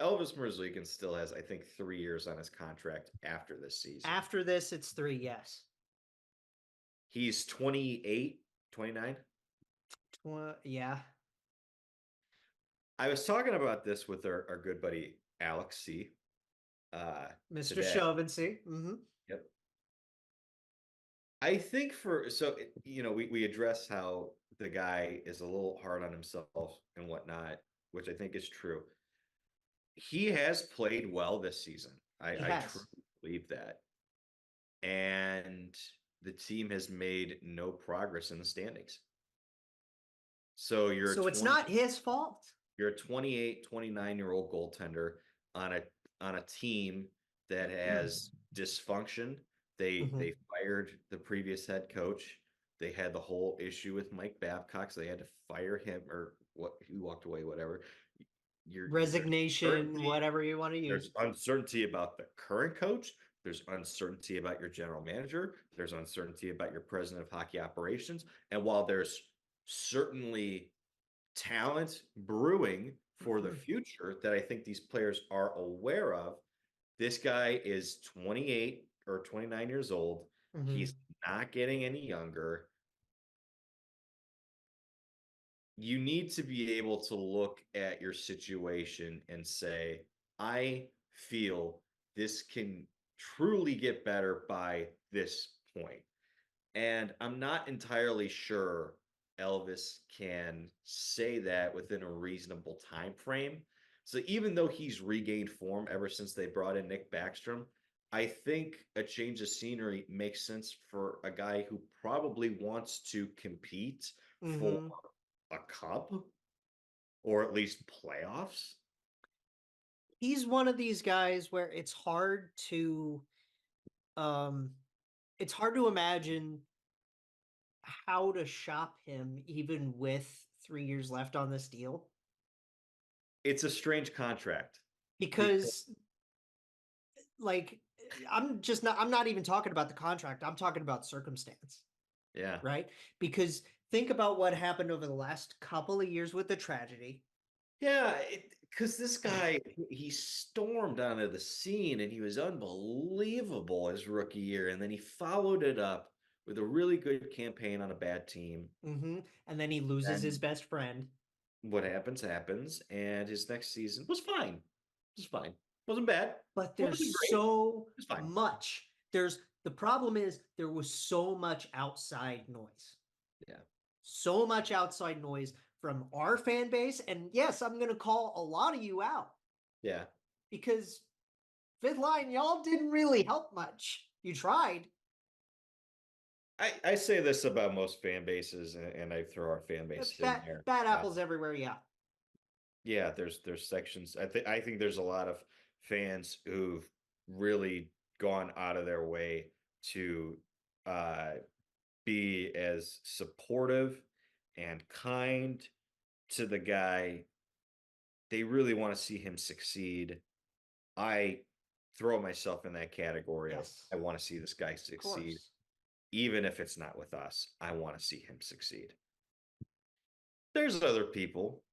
Elvis Merzlikins still has, I think, 3 years on his contract after this season. After this, it's 3, yes. He's 28, 29. Yeah. I was talking about this with our good buddy Alex C. Mr. Today. Chauvincy. Mm-hmm. Yep. I think we address how the guy is a little hard on himself and whatnot, which I think is true. He has played well this season. I truly believe that. And the team has made no progress in the standings. So it's not his fault. You're a 28, 29-year-old goaltender on a team that has dysfunction. They fired the previous head coach. They had the whole issue with Mike Babcock, so they had to fire him, or what, he walked away, whatever. Resignation, whatever you want to use. There's uncertainty about the current coach. There's uncertainty about your general manager. There's uncertainty about your president of hockey operations. And while there's certainly talent brewing for the future that I think these players are aware of, this guy is 28 or 29 years old. He's not getting any younger. You need to be able to look at your situation and say, I feel this can truly get better by this point. And I'm not entirely sure Elvis can say that within a reasonable time frame. So even though he's regained form ever since they brought in Nick Backstrom, I think a change of scenery makes sense for a guy who probably wants to compete for a cup or at least playoffs. He's one of these guys where it's hard to imagine how to shop him even with 3 years left on this deal. It's a strange contract. Because like I'm not even talking about the contract. I'm talking about circumstance. Yeah. Right? Because think about what happened over the last couple of years with the tragedy. Yeah, because this guy, he stormed onto the scene and he was unbelievable his rookie year. And then he followed it up with a really good campaign on a bad team. And then he loses his best friend. What happens, happens. And his next season was fine. It was fine. Wasn't bad. But there's so much. The problem is there was so much outside noise. Yeah. So much outside noise from our fan base. And yes, I'm going to call a lot of you out. Yeah. Because fifth line, y'all didn't really help much. You tried. I say this about most fan bases, and I throw our fan base in there. Bad apples everywhere, yeah. Yeah, there's sections. I think there's a lot of fans who've really gone out of their way to be as supportive and kind to the guy. They really want to see him succeed. I throw myself in that category of Yes. I want to see this guy Of succeed. course. Even if it's not with us, I want to see him succeed. There's other people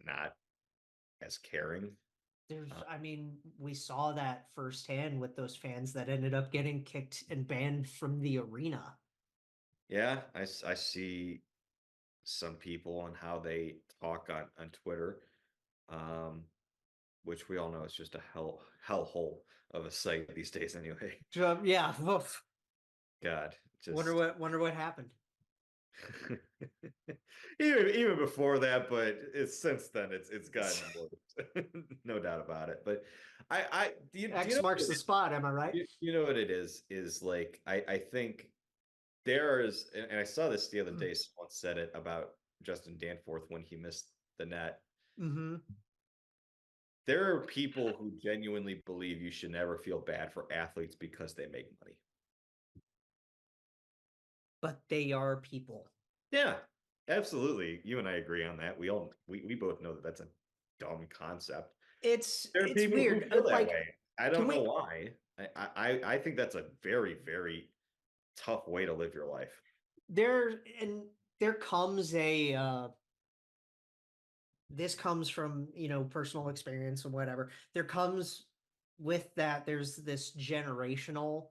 not as caring. I mean, we saw that firsthand with those fans that ended up getting kicked and banned from the arena. Yeah, I see some people on how they talk on Twitter, which we all know is just a hellhole of a site these days anyway. Yeah. Oof. God, just Wonder what happened. even before that, but it's since then it's gotten worse. No doubt about it. But do you X know marks the spot, am I right? you know what it is like I think there is, and I saw this the other day, someone said it about Justin Danforth when he missed the net. Mm-hmm. There are people who genuinely believe you should never feel bad for athletes because they make money. But they are people. Yeah, absolutely. You and I agree on that. We both know that that's a dumb concept. There are It's people who weird. feel that Like, way. I don't know why. I think that's a very, very tough way to live your life. there comes a this comes from, personal experience and whatever. There comes with that, there's this generational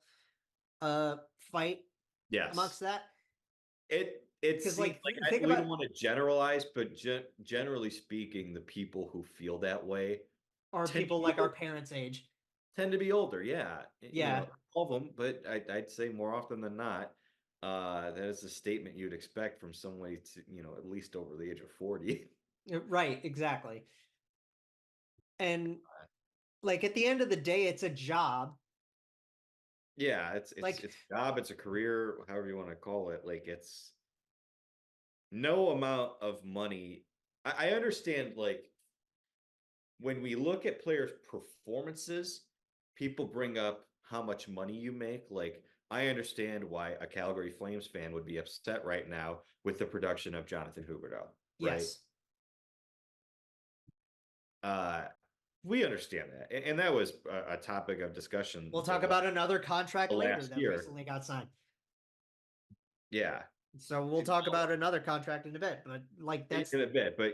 fight amongst Yes. that. It Because, seems like think we don't about, want to generalize, but generally speaking, the people who feel that way are tend to people be like our parents' age. older. Yeah, you Yeah. know, all of them, but I'd say more often than not, that is a statement you'd expect from somebody to at least over the age of 40. Right, exactly. And like at the end of the day, it's a job. Yeah, it's Like, a job, it's a career, however you want to call it. Like it's no amount of money. I understand like when we look at players' performances, people bring up how much money you make. Like, I understand why a Calgary Flames fan would be upset right now with the production of Jonathan Huberdeau, right? yes. Uh, we understand that, and that was a topic of discussion We'll talk about another contract later last that year. recently got signed. Yeah, So we'll talk about another contract in a bit, but like that's in a bit, but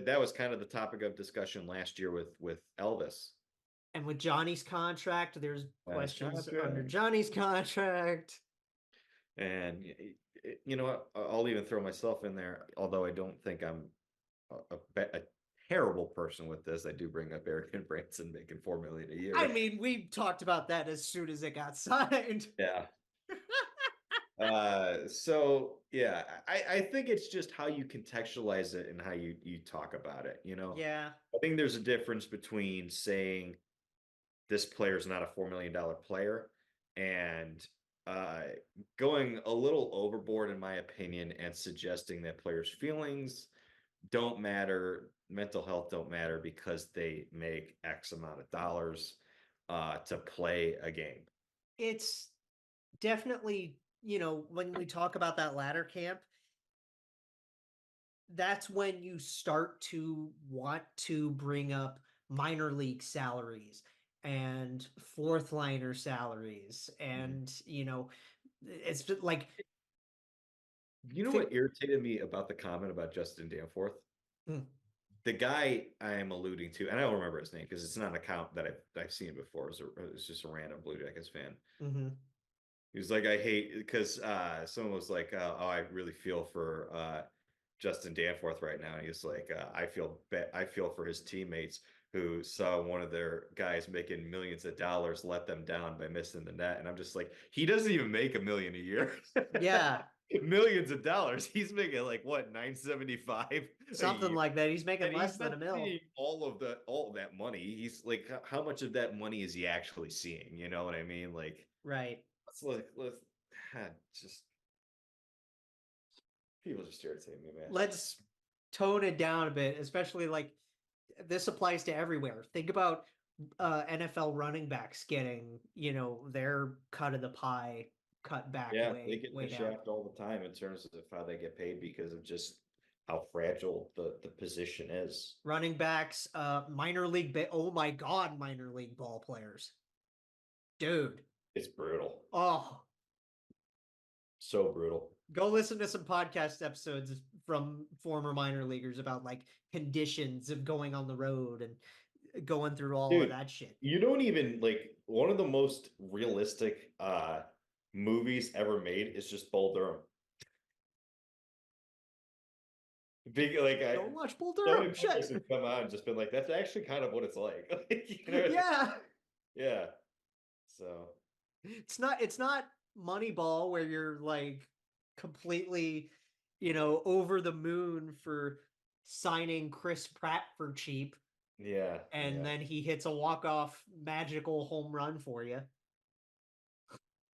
that was kind of the topic of discussion last year with Elvis. and with Johnny's contract, there's questions under Contract. Johnny's contract. And you know what? I'll even throw myself in there, although I don't think I'm a terrible person with this. I do bring up Eric and Branson making $4 million a year. I mean, we talked about that as soon as it got signed. Yeah. So yeah, I think it's just how you contextualize it and how you talk about it. Yeah. I think there's a difference between saying this player is not a $4 million player and going a little overboard, in my opinion, and suggesting that players' feelings don't matter, mental health don't matter because they make X amount of dollars to play a game. It's definitely, when we talk about that ladder camp, that's when you start to want to bring up minor league salaries and fourth liner salaries. And, it's just like, What irritated me about the comment about Justin Danforth? Hmm. The guy I am alluding to, and I don't remember his name because it's not an account that I've seen before. It's just a random Blue Jackets fan. Mm-hmm. He was like, I hate because someone was like, oh, I really feel for Justin Danforth right now. And he was like, I feel for his teammates who saw one of their guys making millions of dollars let them down by missing the net. And I'm just like, he doesn't even make $1 million a year. Yeah. Millions of dollars. He's making like what, 975? Something like that. He's making And less he's than not $1 million. seeing all of that money. He's like, how much of that money is he actually seeing? You know what I mean? Like, Right. let's just people just irritate me, man. Let's tone it down a bit, especially like this applies to everywhere. Think about NFL running backs getting, their cut of the pie cut back Yeah, they way, get way the down. shaft all the time in terms of how they get paid because of just how fragile the position is. Running backs, minor league. Oh my God, minor league ball players, dude. It's brutal. Oh, So brutal. go listen to some podcast episodes from former minor leaguers about like conditions of going on the road and going through all of that shit. You don't even like one of the most realistic movies ever made is just Bull Durham. Big like I Don't watch Bull so Durham. many Shit. movies have come out and just been like, that's actually kind of what it's like. You know? Yeah. Yeah. So It's not Moneyball where you're like completely, over the moon for signing Chris Pratt for cheap. yeah. And then he hits a walk-off magical home run for you.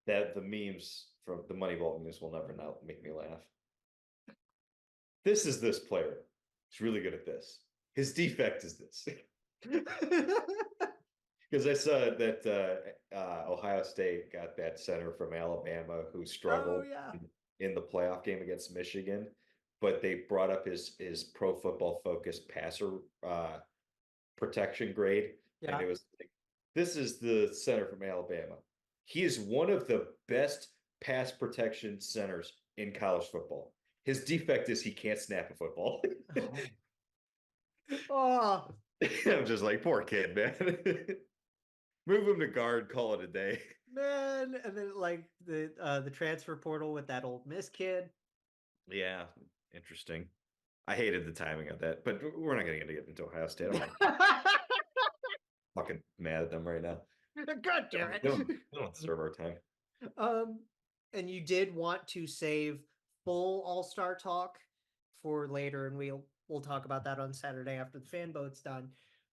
That the memes from the Moneyball memes will never not make me laugh. This is this player. He's really good at this. His defect is this. Because I saw that Ohio State got that center from Alabama who struggled in the playoff game against Michigan, but they brought up his Pro Football Focus passer protection grade, and it was like, this is the center from Alabama. He is one of the best pass protection centers in college football. His defect is he can't snap a football. Oh. I'm just like, poor kid, man. Move him to guard, call it a day. Man, and then like the transfer portal with that Ole Miss kid. Yeah, interesting. I hated the timing of that, but we're not going to get into Ohio State. I'm fucking mad at them right now. God damn it. They don't deserve our time. And you did want to save full All-Star talk for later, and we'll talk about that on Saturday after the fan vote's done.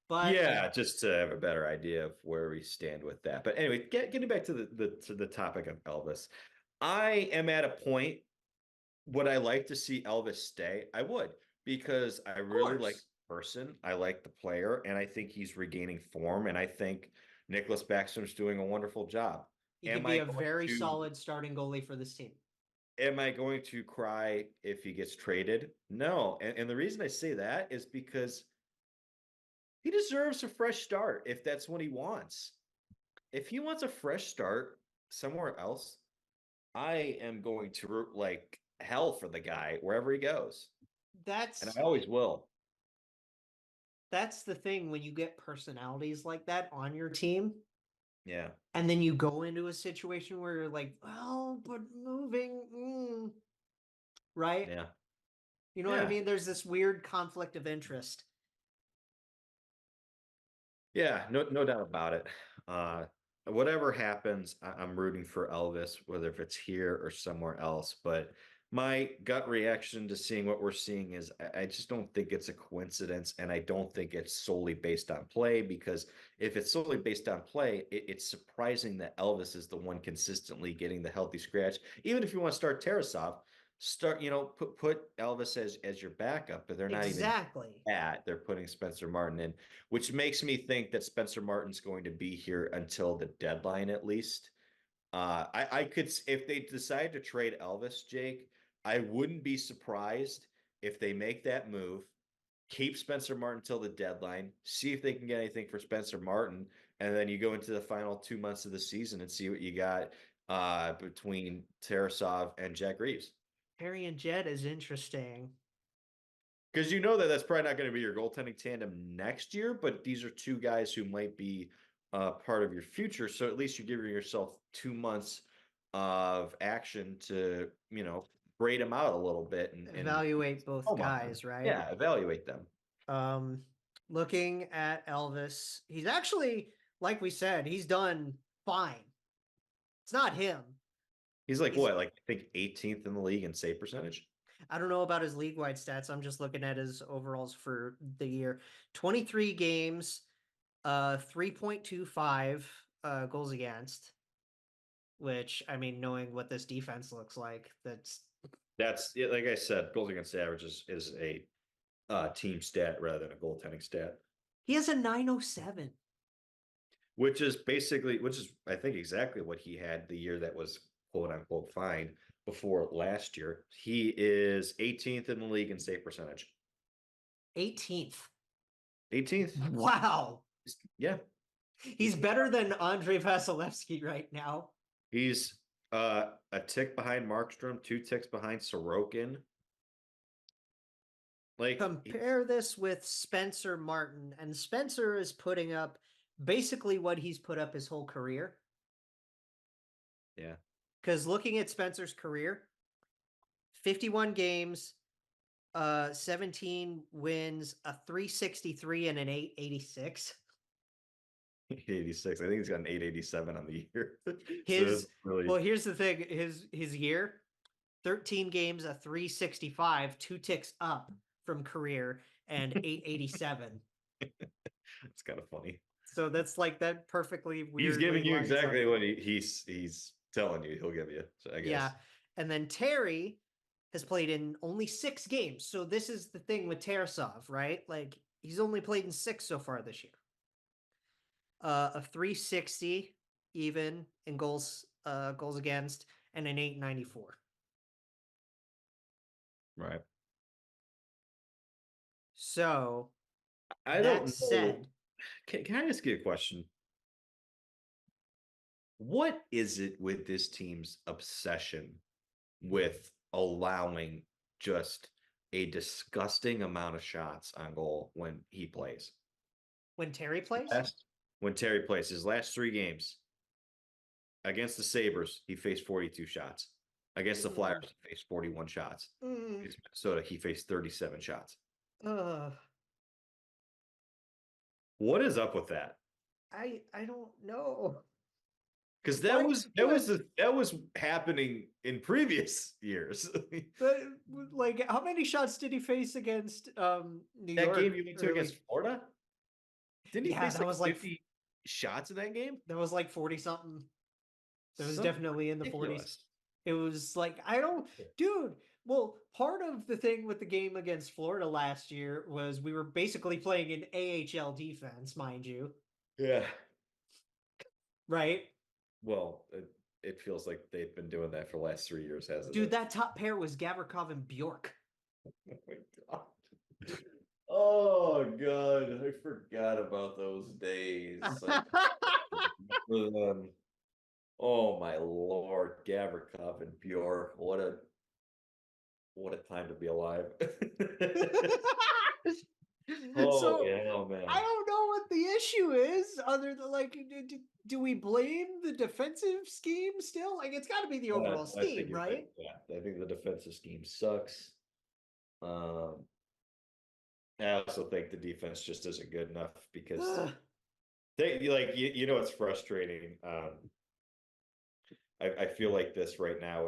But yeah, just to have a better idea of where we stand with that. But anyway, getting back to the topic of Elvis, I am at a point. Would I like to see Elvis stay? I would, because I really like the person, I like the player, and I think he's regaining form, and I think Nicholas Backstrom's doing a wonderful job. He could be a very solid starting goalie for this team. Am I going to cry if he gets traded? No. And the reason I say that is because he deserves a fresh start if that's what he wants. If he wants a fresh start somewhere else, I am going to root like hell for the guy wherever he goes. And I always will. That's the thing when you get personalities like that on your team. Yeah. And then you go into a situation where you're like, well, but moving, right? Yeah. You know what I mean? There's this weird conflict of interest. Yeah, no doubt about it. Whatever happens, I'm rooting for Elvis, whether if it's here or somewhere else. But my gut reaction to seeing what we're seeing is I just don't think it's a coincidence, and I don't think it's solely based on play, because if it's solely based on play, it's surprising that Elvis is the one consistently getting the healthy scratch. Even if you want to start Tarasov, put Elvis as your backup, but they're not even that. They're putting Spencer Martin in, which makes me think that Spencer Martin's going to be here until the deadline at least. I could, if they decide to trade Elvis, Jake, I wouldn't be surprised if they make that move, keep Spencer Martin till the deadline, see if they can get anything for Spencer Martin, and then you go into the final 2 months of the season and see what you got between Tarasov and Jack Reeves. Harry and Jed is interesting. Because that's probably not going to be your goaltending tandem next year, but these are two guys who might be part of your future. So at least you're giving yourself 2 months of action to, grade them out a little bit and evaluate both guys, right? Yeah, evaluate them. Looking at Elvis, he's actually, like we said, he's done fine. It's not him. He's I think 18th in the league in save percentage. I don't know about his league-wide stats. I'm just looking at his overalls for the year. 23 games, 3.25 goals against, which, I mean, knowing what this defense looks like, that's like I said, goals against average is a team stat rather than a goaltending stat. He has a 907. Which is I think exactly what he had the year that was quote unquote fine. before last year. He is 18th in the league in save percentage. 18th. 18th. Wow. Yeah. He's better than Andrei Vasilevsky right now. He's a tick behind Markstrom, 2 ticks behind Sorokin. Like, compare this with Spencer Martin, and Spencer is putting up basically what he's put up his whole career. Yeah. Because looking at Spencer's career, 51 games, 17 wins, a 363 and an 886. 886. I think he's got an 887 on the year. Well, here's the thing. His year, 13 games, a 365, 2 ticks up from career, and 887. It's kind of funny. So that's like that perfectly weird. He's giving you exactly what he's telling you he'll give you. So I guess. Yeah. And then Terry has played in only 6 games. So this is the thing with Tarasov, right? Like he's only played in 6 so far this year. A 360 even in goals against, and an 894. Right. So I don't know. said, can I ask you a question? What is it with this team's obsession with allowing just a disgusting amount of shots on goal when he plays? When Terry plays? When Terry plays his last 3 games against the Sabres, he faced 42 shots. Against the Flyers, he faced 41 shots. Against Minnesota, he faced 37 shots. What is up with that? I don't know. Because that was happening in previous years. But like, how many shots did he face against New York? That game you went to against Florida? Didn't he face like 50 shots in that game? That was like 40 something. That was definitely in the 40s. It was like, dude. Well, part of the thing with the game against Florida last year was we were basically playing an AHL defense, mind you. Yeah. Right? Well, it feels like they've been doing that for the last 3 years, hasn't it? Dude, that top pair was Gavrikov and Bjork. Oh my God. Oh God, I forgot about those days. Oh my Lord, Gavrikov and Bjork. What a time to be alive. Oh man. I don't know what the issue is, other than like, do we blame the defensive scheme still? Like, it's got to be the overall scheme, right? Yeah, I think the defensive scheme sucks. I also think the defense just isn't good enough because they like it's frustrating. I feel like this right now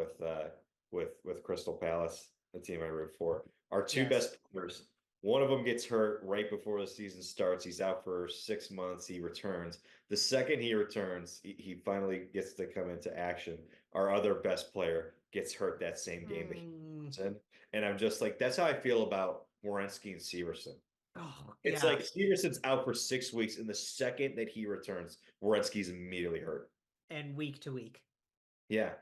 with Crystal Palace, the team I root for. Our 2 best players. One of them gets hurt right before the season starts. He's out for 6 months. He returns. The second he returns, he finally gets to come into action. Our other best player gets hurt that same game that he was in. And I'm just like, that's how I feel about Werenski and Severson. It's like Severson's out for 6 weeks, and the second that he returns, Werenski's immediately hurt. And week to week. Yeah.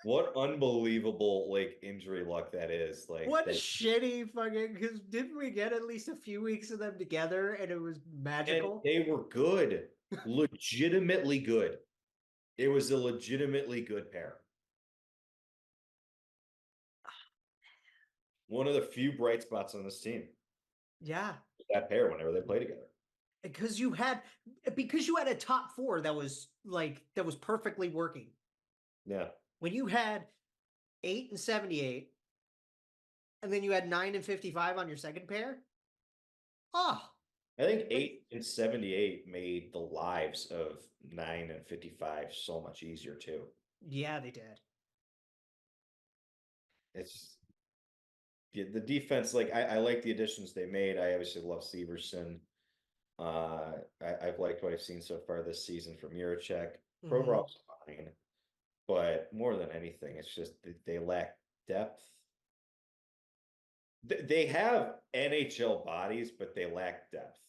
What unbelievable injury luck that is! What shitty fucking, because didn't we get at least a few weeks of them together and it was magical? And they were good, legitimately good. It was a legitimately good pair. One of the few bright spots on this team. Yeah. That pair whenever they play together. Because you had a top 4 that was perfectly working. Yeah. When you had 8 and 78, and then you had 9 and 55 on your second pair. I think 8 and 78 made the lives of 9 and 55 so much easier too. Yeah, they did. It's the defense. I like the additions they made. I obviously love Severson. I've liked what I've seen so far this season from Juracek. Provorov's fine. But more than anything, it's just they lack depth. They have NHL bodies, but they lack depth.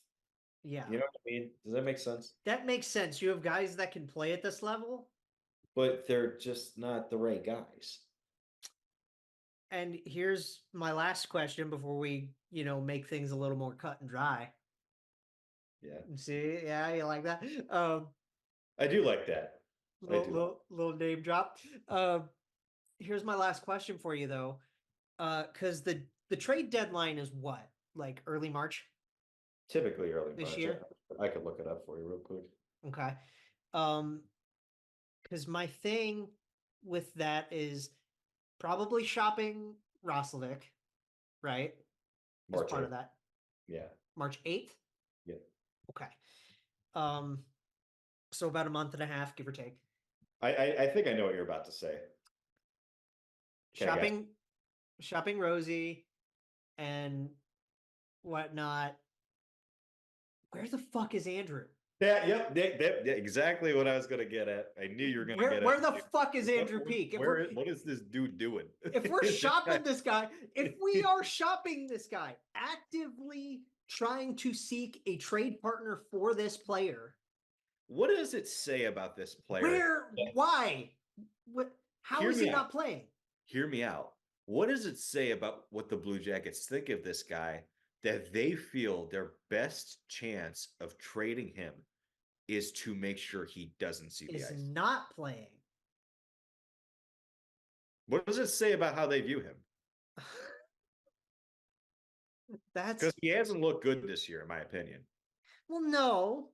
Yeah. You know what I mean? Does that make sense? That makes sense. You have guys that can play at this level, but they're just not the right guys. And here's my last question before we, make things a little more cut and dry. Yeah. See, yeah, you like that? I do like that. Little name drop. Here's my last question for you though. Because the trade deadline is what? Like early March Typically early this March. year? I could look it up for you real quick. Okay. Because my thing with that is probably shopping Roslovic, right? As March part 8th. of that. Yeah. March 8th? Yeah. Okay. So about a month and a half, give or take. I think I know what you're about to say. Okay, Shopping Rosie and whatnot. Where the fuck is Andrew? Yep, exactly what I was gonna get at. I knew you were gonna get at. Where the fuck is Andrew Peak? What is this dude doing? If we're shopping this guy, if we are shopping this guy, actively trying to seek a trade partner for this player, what does it say about this player? Why? How is he not playing? Hear me out. What does it say about what the Blue Jackets think of this guy that they feel their best chance of trading him is to make sure he doesn't see the ice? Is not playing. What does it say about how they view him? That's because he hasn't looked good this year, in my opinion. Well, no.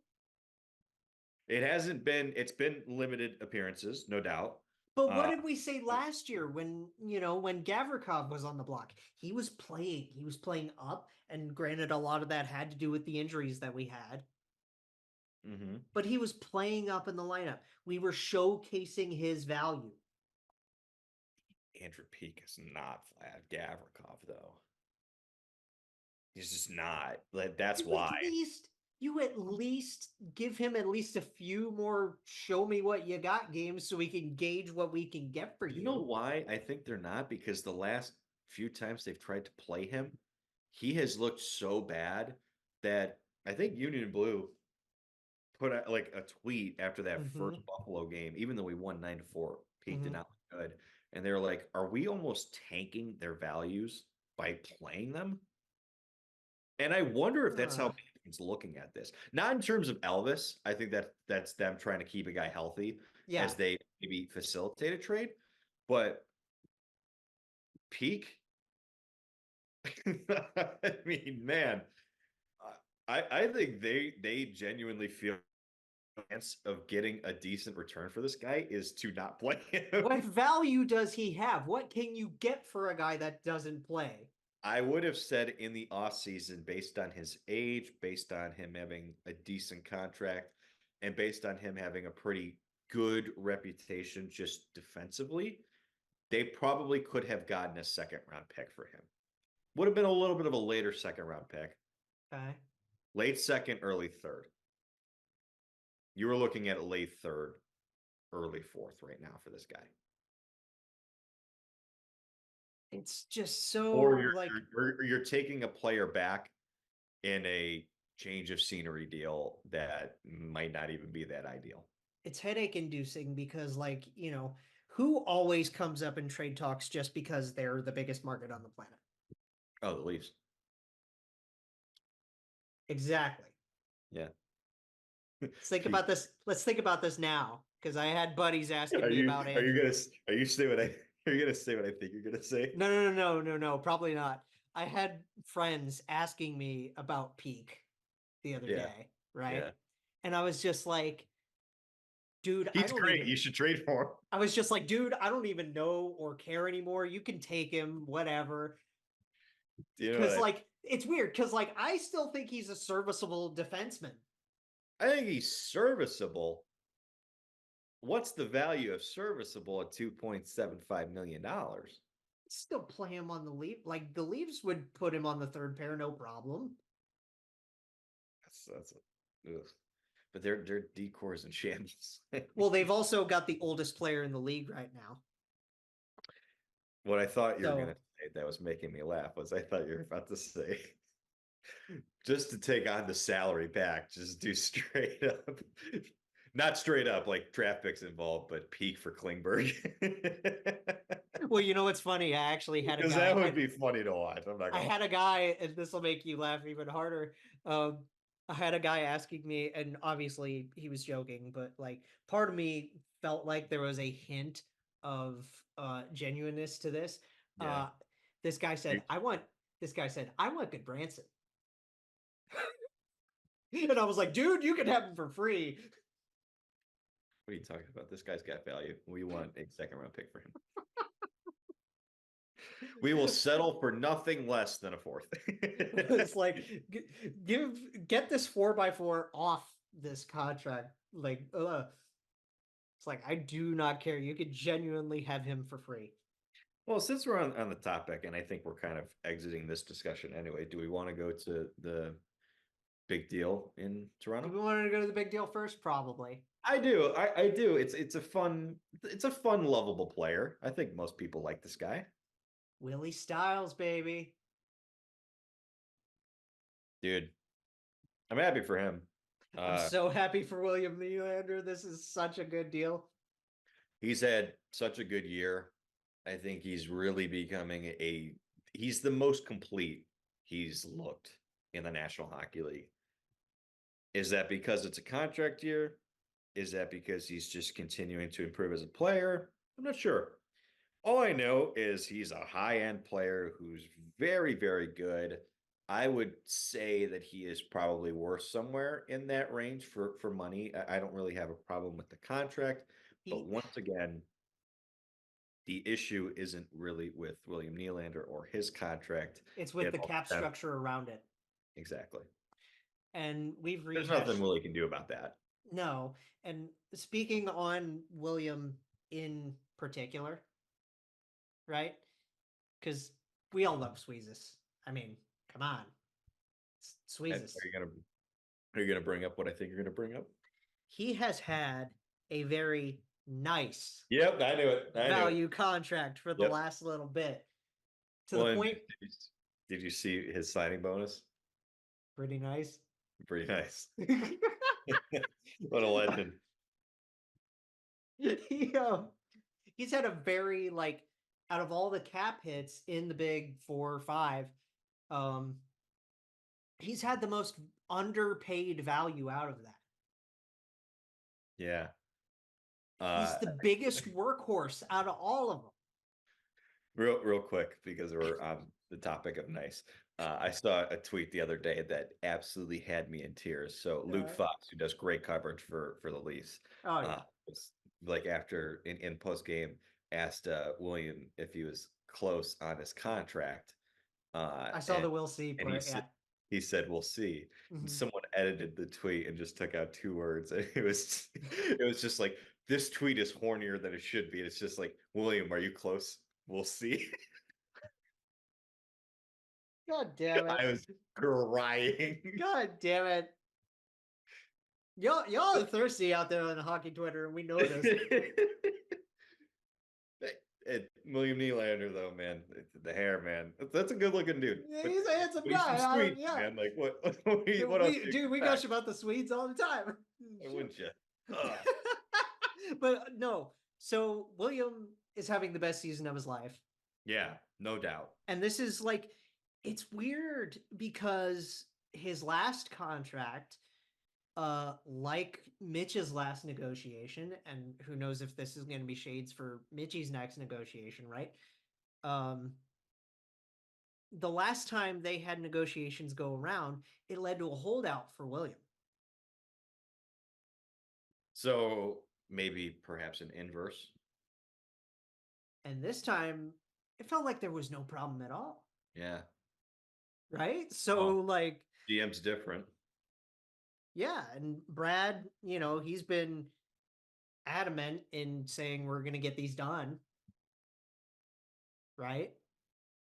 It's been limited appearances, no doubt. But what did we say last year when Gavrikov was on the block? He was playing up, and granted, a lot of that had to do with the injuries that we had. Mm-hmm. But he was playing up in the lineup. We were showcasing his value. Andrew Peak is not Vlad Gavrikov, though. He's just not. That's why. You at least give him at least a few more show me what you got games so we can gauge what we can get for you. You know why I think they're not? Because the last few times they've tried to play him, he has looked so bad that I think Union Blue put out like a tweet after that first Buffalo game, even though we won 9-4. Peak did not look good. And they're like, are we almost tanking their values by playing them? And I wonder if that's how management's looking at this. Not in terms of Elvis. I think that's them trying to keep a guy healthy as they maybe facilitate a trade. But Peak, I mean, man, I think they genuinely feel the chance of getting a decent return for this guy is to not play him. What value does he have? What can you get for a guy that doesn't play? I would have said in the offseason, based on his age, based on him having a decent contract, and based on him having a pretty good reputation just defensively, they probably could have gotten a second-round pick for him. Would have been a little bit of a later second-round pick. Okay. Late second, early third. You were looking at a late third, early fourth right now for this guy. It's just so or you're taking a player back in a change of scenery deal that might not even be that ideal. It's headache inducing because who always comes up in trade talks just because they're the biggest market on the planet? Oh, the Leafs. Exactly. Yeah. Let's think about this. Let's think about this now, because I had buddies asking me about it. Are you gonna say what I think you're gonna say? No, probably not. I had friends asking me about Peak the other day, right? Yeah. And I was just like, dude, he's great. You should trade for him. I was just like, dude, I don't even know or care anymore. You can take him, whatever. Because it's weird. Because I still think he's a serviceable defenseman. I think he's serviceable. What's the value of serviceable at $2.75 million? Still play him on the Leafs. The Leafs would put him on the third pair, no problem. But their decor is in shambles. Well, they've also got the oldest player in the league right now. What I thought you were going to say that was making me laugh was I thought you were about to say, just to take on the salary back, just do straight up Not straight up like draft picks involved, but peak for Klingberg. Well, you know what's funny? I actually had a Because guy. that would be funny to watch. I'm not I gonna had a guy, and this will make you laugh even harder. I had a guy asking me, and obviously he was joking, but like part of me felt like there was a hint of genuineness to this. Yeah. This guy said, "I want." This guy said, "I want good Branson," and I was like, "Dude, you can have him for free." What are you talking about? This guy's got value. We want a second round pick for him. We will settle for nothing less than a fourth. It's like get this 4x4 off this contract. Like, it's like I do not care. You could genuinely have him for free. Well, since we're on the topic, and I think we're kind of exiting this discussion anyway, do we want to go to the big deal in Toronto? Do we want to go to the big deal first? Probably. I do. I do. It's a fun, lovable player. I think most people like this guy. Willie Styles, baby. Dude, I'm happy for him. I'm so happy for William Nylander. This is such a good deal. He's had such a good year. I think he's really becoming he's the most complete he's looked in the National Hockey League. Is that because it's a contract year? Is that because he's just continuing to improve as a player? I'm not sure. All I know is he's a high-end player who's very, very good. I would say that he is probably worth somewhere in that range for money. I don't really have a problem with the contract. But once again, the issue isn't really with William Nylander or his contract. It's with the cap structure around it. Exactly. And there's nothing Willie can do about that. No. And speaking on William in particular, right? Because we all love Sweezes. I mean, come on. Sweezes. Are you gonna bring up what I think you're gonna bring up? He has had a very nice Yep, I knew it. value contract for the last little bit. To the point. Did you see his signing bonus? Pretty nice. Pretty nice. What a legend. He's had a very, like, out of all the cap hits in the big 4 or 5, he's had the most underpaid value out of that. Yeah. He's the biggest workhorse out of all of them. Real quick, because we're on the topic of nice. I saw a tweet the other day that absolutely had me in tears. So Luke Fox, who does great coverage for the Leafs, was like after in post game asked William if he was close on his contract. I saw the "we'll see" part. He said, "We'll see." Mm-hmm. Someone edited the tweet and just took out 2 words. And it was just like, this tweet is hornier than it should be. It's just like, William, are you close? We'll see. God damn it. I was crying. God damn it. Y'all are thirsty out there on the hockey Twitter, and we know this. William Nylander, though, man, the hair, man, that's a good-looking dude. Yeah, he's a handsome guy. Sweet, man. Like what else? Dude, we gush about the Swedes all the time. Wouldn't you? But no. So William is having the best season of his life. Yeah, no doubt. And this is like, it's weird because his last contract, like Mitch's last negotiation, and who knows if this is going to be shades for Mitchie's next negotiation, right? The last time they had negotiations go around, it led to a holdout for William. So maybe perhaps an inverse. And this time, it felt like there was no problem at all. Yeah. Right? So, like... GM's different. Yeah, and Brad, he's been adamant in saying we're going to get these done. Right?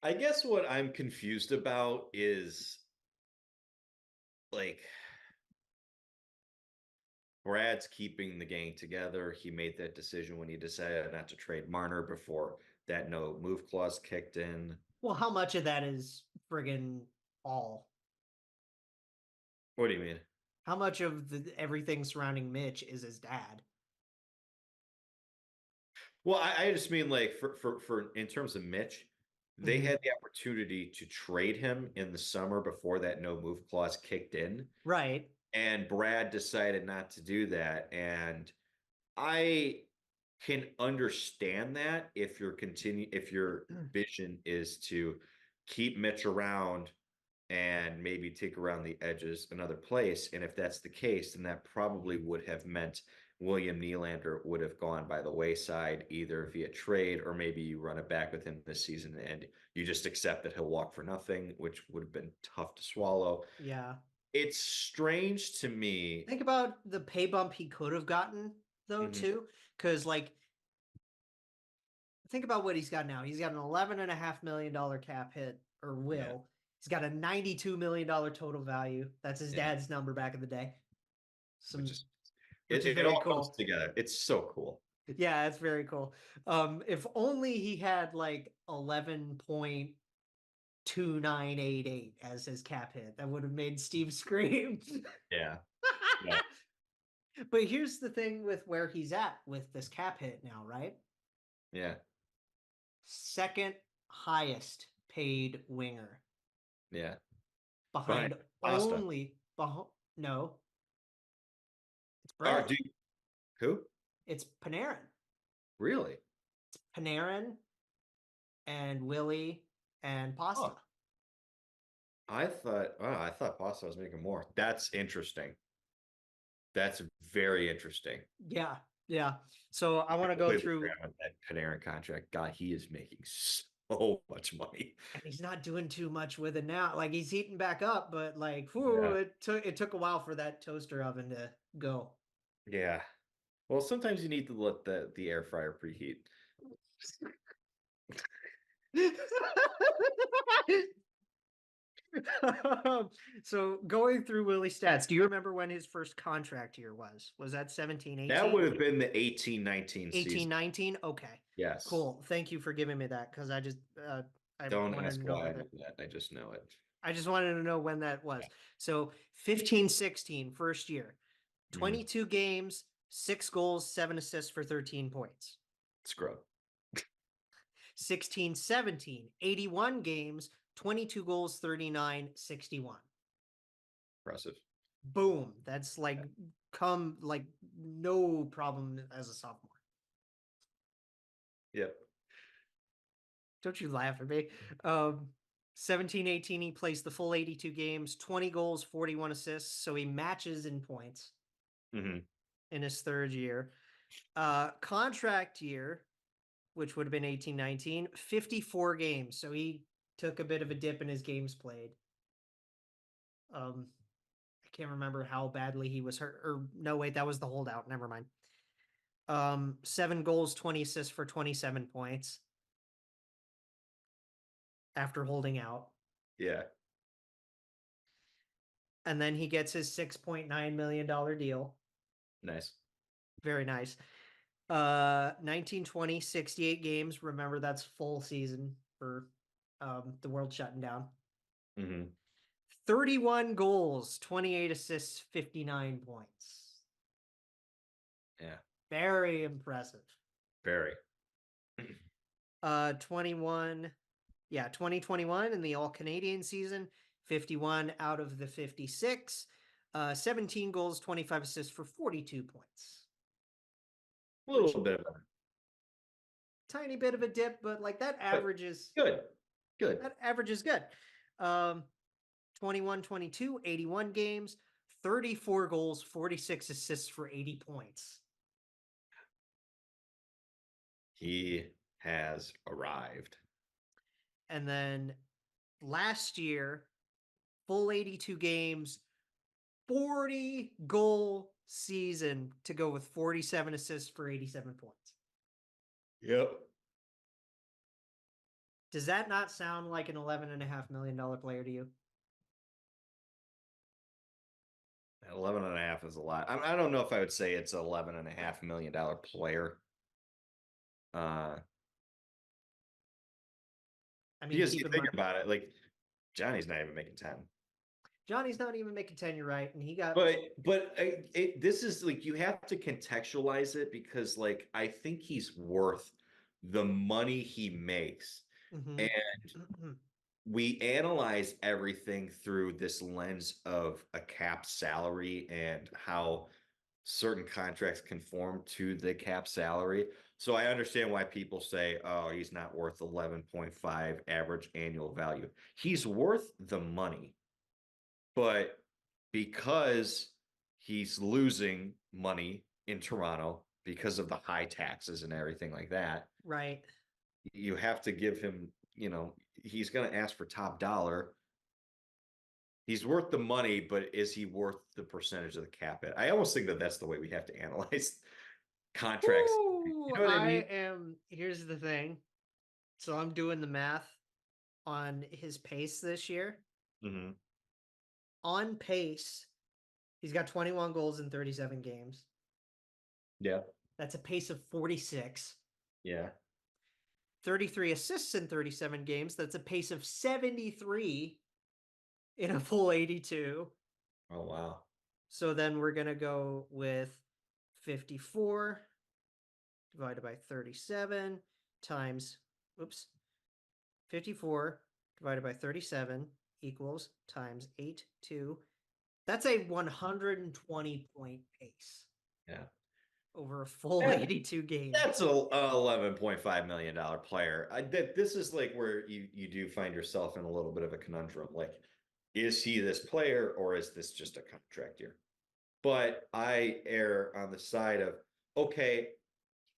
I guess what I'm confused about is, like, Brad's keeping the gang together. He made that decision when he decided not to trade Marner before that no move clause kicked in. Well, how much of that is friggin' all? What do you mean? How much of everything surrounding Mitch is his dad? Well, I just mean like for in terms of Mitch, they Mhm. had the opportunity to trade him in the summer before that no move clause kicked in, Right. and Brad decided not to do that. And I can understand that if your vision is to keep Mitch around and maybe take around the edges another place. And if that's the case, then that probably would have meant William Nylander would have gone by the wayside either via trade or maybe you run it back with him this season and you just accept that he'll walk for nothing, which would have been tough to swallow. Yeah. It's strange to me. Think about the pay bump he could have gotten, though, Mhm. too. Because, like, think about what he's got now. He's got an $11.5 million cap hit, or will. Yeah. He's got a $92 million total value. That's his Yeah. dad's number back in the day. Which is Which is it very all comes cool. together. It's so cool. Yeah, it's very cool. If only he had like 11.2988 as his cap hit, that would have made Steve scream. Yeah. Yeah. But here's the thing with where he's at with this cap hit now, right? Yeah. Second highest paid winger Yeah. behind Pasta. only no, it's Or Brett. who? It's Panarin. Really? It's Panarin and Willie and Pasta. Oh, I thought Pasta was making more. That's interesting. That's very interesting. Yeah, yeah. So I want to go Completely through, forgot about that Panarin contract. God, he is making so much money. and he's not doing too much with it now. Like he's heating back up, but like, Yeah. it took a while for that toaster oven to go. Yeah. Well, sometimes you need to let the air fryer preheat. So going through Willie's stats, do you remember when his first contract year was? Was that 17, 18? That would have been the 18-19 18, season. 19? Okay. Yes. Cool. Thank you for giving me that because I just I Don't wanted ask to know why I when know that, that. I just know it. I just wanted to know when that was. Yeah. So 15, 16, first year, Mhm. 22 games, 6 goals, 7 assists for 13 points. Scrub. 16, 17, 81 games, 22 goals, 39, 61. Impressive. Boom. That's like come like no problem as a sophomore. Yep. Don't you laugh at me. 17, 18, he plays the full 82 games, 20 goals, 41 assists. So he matches in points Mm-hmm. in his third year. Contract year, which would have been 18, 19, 54 games. So he took a bit of a dip in his games played. I can't remember how badly he was hurt. Or no, wait, that was the holdout. Never mind. 7 goals, 20 assists for 27 points after holding out. Yeah. And then he gets his $6.9 million deal. Nice. Very nice. 1920, 68 games. Remember, that's full season for the world shutting down. Mm-hmm. 31 goals, 28 assists, 59 points. Yeah. Very impressive. Very. 2021 in the All Canadian season, 51 out of the 56. 17 goals, 25 assists for 42 points. A little bit of a Tiny bit of a dip, but like that average is good. Good. That average is good. 21, 22, 81 games, 34 goals, 46 assists for 80 points. He has arrived. And then last year, full 82 games, 40 goal season to go with 47 assists for 87 points. Yep. Does that not sound like an $11.5 million player to you? 11.5 is a lot. I don't know if I would say it's $11.5 million player. I mean, Because keep you in think mind, about it, like Johnny's not even making 10. Johnny's not even making 10, you're right. And he got This is like, you have to contextualize it because like I think he's worth the money he makes. And we analyze everything through this lens of a cap salary and how certain contracts conform to the cap salary. So I understand why people say, oh, he's not worth 11.5 average annual value. He's worth the money, but because he's losing money in Toronto because of the high taxes and everything like that, right. You have to give him, he's going to ask for top dollar. He's worth the money, but is he worth the percentage of the cap hit? I almost think that that's the way we have to analyze contracts. Ooh, You know what I mean? Here's the thing. So I'm doing the math on his pace this year. Mm-hmm. On pace, he's got 21 goals in 37 games. Yeah. That's a pace of 46. Yeah. 33 assists in 37 games. That's a pace of 73 in a full 82. Oh, wow. So then we're going to go with 54 divided by 37 times, 54 divided by 37 equals times 82. That's a 120 point pace. Yeah. Over a full 82 games. That's a $11.5 million player. This is like where you do find yourself in a little bit of a conundrum. Like, is he this player or is this just a contract year? But I err on the side of, okay,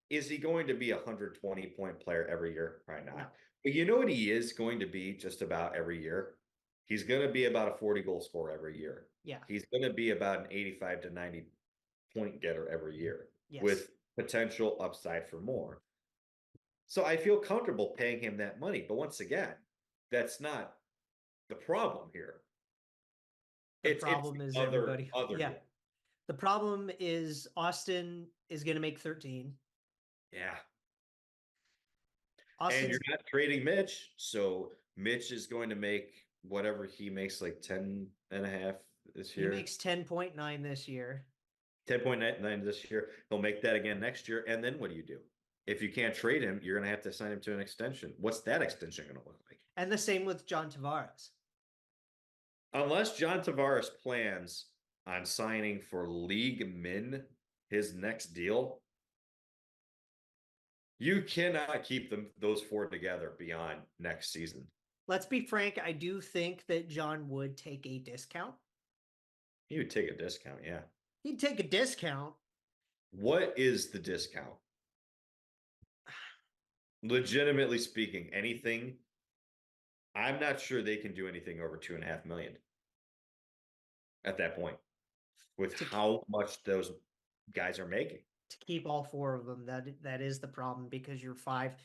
is he going to be a 120-point player every year? Probably not. No. But you know what he is going to be just about every year? He's going to be about a 40-goal scorer every year. Yeah. He's going to be about an 85 to 90-point getter every year. Yes. With potential upside for more. So I feel comfortable paying him that money. But once again, that's not the problem here. The problem is everybody. Yeah. The problem is Austin is going to make 13. Yeah. Austin's... And you're not trading Mitch. So Mitch is going to make whatever he makes, like 10 and a half this year. He makes 10.9 this year. 10.9 this year. He'll make that again next year. And then what do you do? If you can't trade him, you're going to have to sign him to an extension. What's that extension going to look like? And the same with John Tavares. Unless John Tavares plans on signing for league min his next deal, you cannot keep those four together beyond next season. Let's be frank. I do think that John would take a discount. He would take a discount, yeah. He'd take a discount. What is the discount? Legitimately speaking, anything. I'm not sure they can do anything over $2.5 million at that point with how much those guys are making. To keep all four of them, that is the problem because your five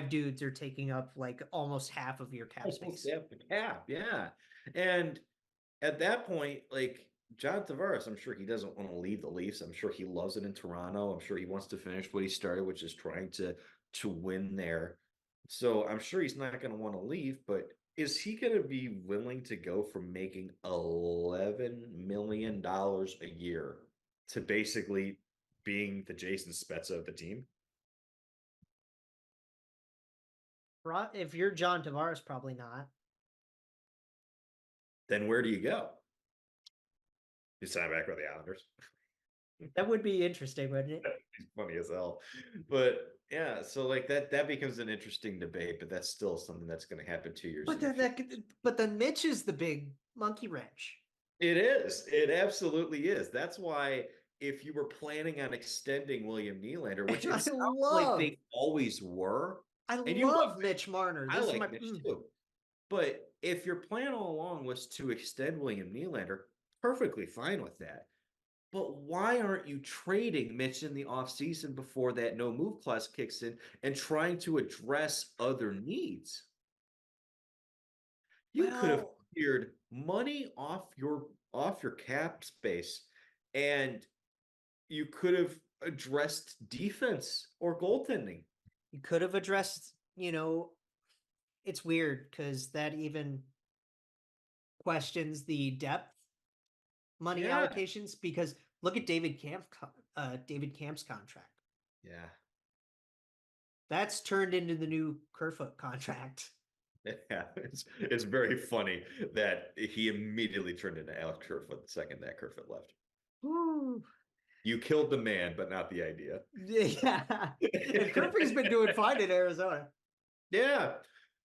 dudes are taking up like almost half of your cap space. Half the cap, yeah. And at that point, like John Tavares, I'm sure he doesn't want to leave the Leafs. I'm sure he loves it in Toronto. I'm sure he wants to finish what he started, which is trying to win there. So I'm sure he's not going to want to leave, but is he going to be willing to go from making $11 million a year to basically being the Jason Spezza of the team? If you're John Tavares, probably not. Then where do you go? You sign back with the Islanders. That would be interesting, wouldn't it? It's funny as hell. But yeah, so like that becomes an interesting debate, but that's still something that's going to happen 2 years. But then Mitch is the big monkey wrench. It is. It absolutely is. That's why if you were planning on extending William Nylander, which it sounds like they always were. I love Mitch Marner. I like Mitch too. But if your plan all along was to extend William Nylander, perfectly fine with that. But why aren't you trading Mitch in the offseason before that no move clause kicks in and trying to address other needs? You could have cleared money off your cap space and you could have addressed defense or goaltending. You could have addressed, it's weird because that even questions the depth money allocations, because look at David Camp's contract. Yeah. That's turned into the new Kerfoot contract. Yeah, it's very funny that he immediately turned into Alex Kerfoot the second that Kerfoot left. Woo. You killed the man, but not the idea. Yeah. And Kerfoot's been doing fine in Arizona. Yeah.